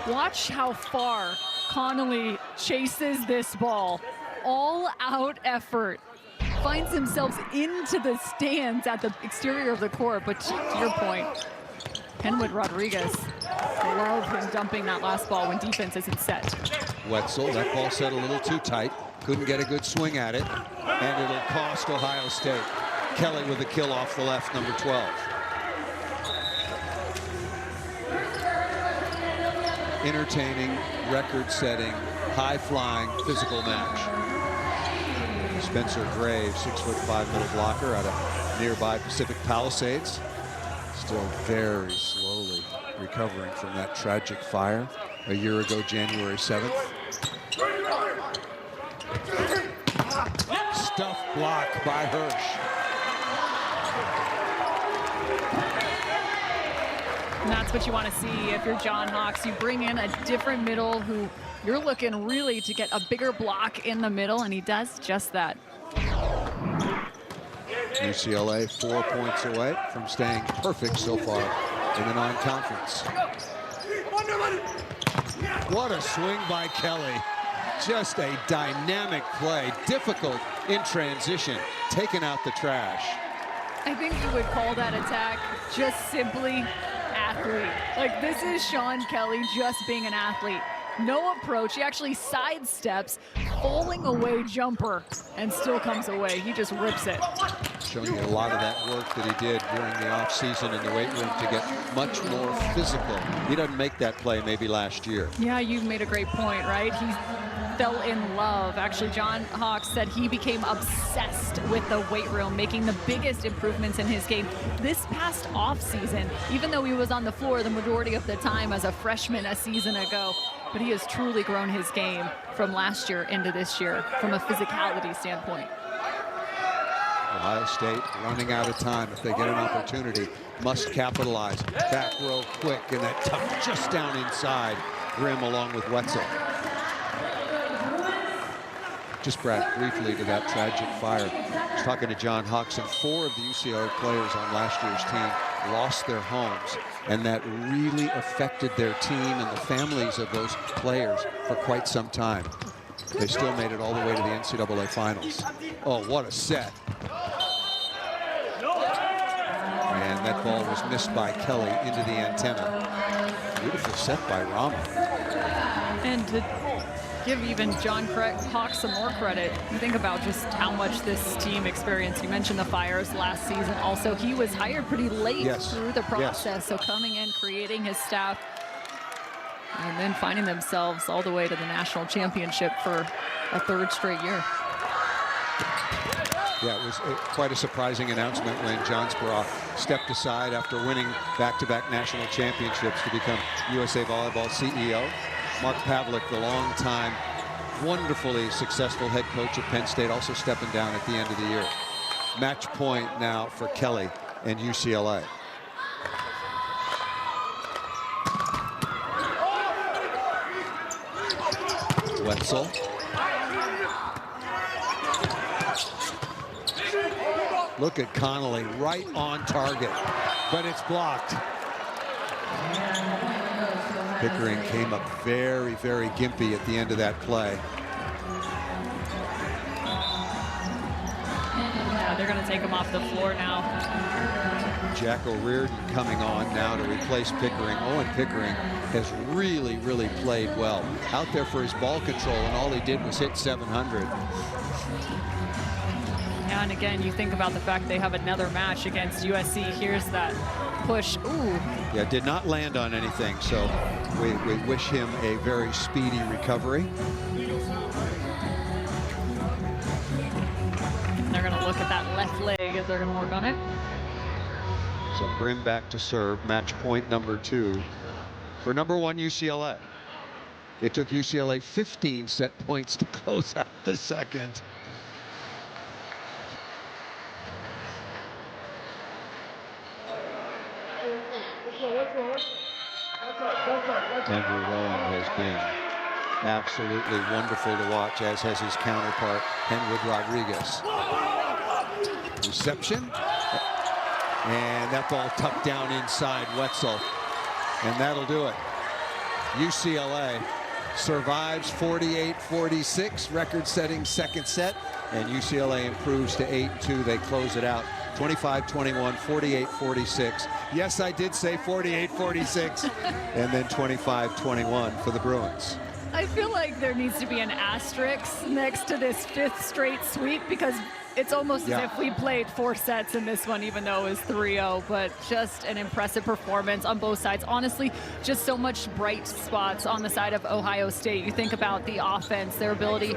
Watch how far Connolly chases this ball. All out effort. Finds himself into the stands at the exterior of the court, but to your point, Henwood Rodriguez, love him dumping that last ball when defense isn't set. Wetzel, that ball set a little too tight. Couldn't get a good swing at it, and it'll cost Ohio State. Kelly with a kill off the left, number 12. Entertaining, record-setting, high-flying, physical match. Spencer Graves, 6'5" middle blocker out of nearby Pacific Palisades. Still very slowly recovering from that tragic fire a year ago, January 7th. Stuff block by Hirsch. And that's what you want to see if you're John Hawks. You bring in a different middle who you're looking really to get a bigger block in the middle, and he does just that. UCLA 4 points away from staying perfect so far in the non-conference. What a swing by Kelly. Just a dynamic play, difficult in transition, taking out the trash. I think you would call that attack just simply athlete. Like, this is Sean Kelly just being an athlete. No approach. He actually sidesteps, falling away jumper, and still comes away. He just rips it. Showing you a lot of that work that he did during the offseason in the weight room to get much more physical. He doesn't make that play maybe last year. Yeah, you've made a great point, right? He fell in love. Actually, John Hawks said he became obsessed with the weight room, making the biggest improvements in his game this past offseason, even though he was on the floor the majority of the time as a freshman a season ago. But he has truly grown his game from last year into this year from a physicality standpoint. Ohio State running out of time. If they get an opportunity, must capitalize. Back row quick, and that tough just down inside. Grimm along with Wetzel. Just back briefly to that tragic fire. I was talking to John Hawks, and 4 of the UCLA players on last year's team lost their homes And that really affected their team and the families of those players for quite some time. They still made it all the way to the NCAA finals. Oh, what a set. And that ball was missed by Kelly into the antenna. Beautiful set by Rama. And to give even John Hawk some more credit, you think about just how much this team experienced. You mentioned the fires last season. Also, he was hired pretty late through the process. So coming in, creating his staff, and then finding themselves all the way to the national championship for a third straight year. Yeah, it was quite a surprising announcement when John Speraw stepped aside after winning back-to-back national championships to become USA Volleyball CEO. Mark Pavlik, the long-time, wonderfully successful head coach at Penn State, also stepping down at the end of the year. Match point now for Kelly and UCLA. Wetzel. Look at Connolly, right on target, but it's blocked. Pickering came up very, very gimpy at the end of that play. Yeah, they're going to take him off the floor now. Jack O'Riordan coming on now to replace Pickering. Owen Pickering has really, really played well. Out there for his ball control, and all he did was hit 700. Yeah, and again, you think about the fact they have another match against USC. Here's that push. Ooh. Yeah, did not land on anything, so we wish him a very speedy recovery. And they're going to look at that left leg as they're going to work on it. So Brim back to serve, match point number 2 for number 1 UCLA. It took UCLA 15 set points to close out the second. Andrew Rowan has been absolutely wonderful to watch, as has his counterpart, Henwood Rodriguez. Reception. And that ball tucked down inside Wetzel. And that'll do it. UCLA survives 48-46, record-setting second set. And UCLA improves to 8-2. They close it out. 25-21, 48-46. Yes, I did say 48-46. And then 25-21 for the Bruins. I feel like there needs to be an asterisk next to this 5th straight sweep, because it's almost as if we played 4 sets in this one, even though it was 3-0. But just an impressive performance on both sides. Honestly, just so much bright spots on the side of Ohio State. You think about the offense, their ability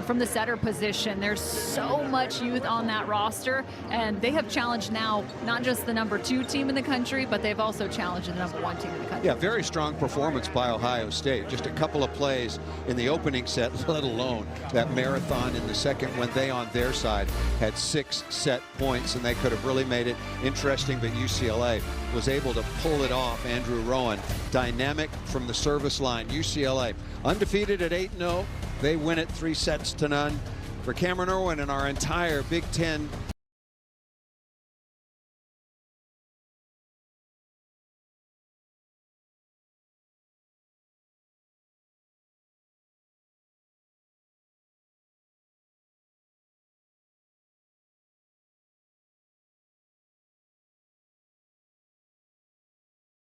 from the setter position. There's so much youth on that roster, and they have challenged now not just the number 2 team in the country, but they've also challenged the number 1 team in the country. Yeah, very strong performance by Ohio State. Just a couple of plays in the opening set, let alone that marathon in the second, when they on their side had 6 set points, and they could have really made it interesting, but UCLA was able to pull it off. Andrew Rowan, dynamic from the service line. UCLA undefeated at 8-0. They win it 3-0. For Cameron Irwin and our entire Big Ten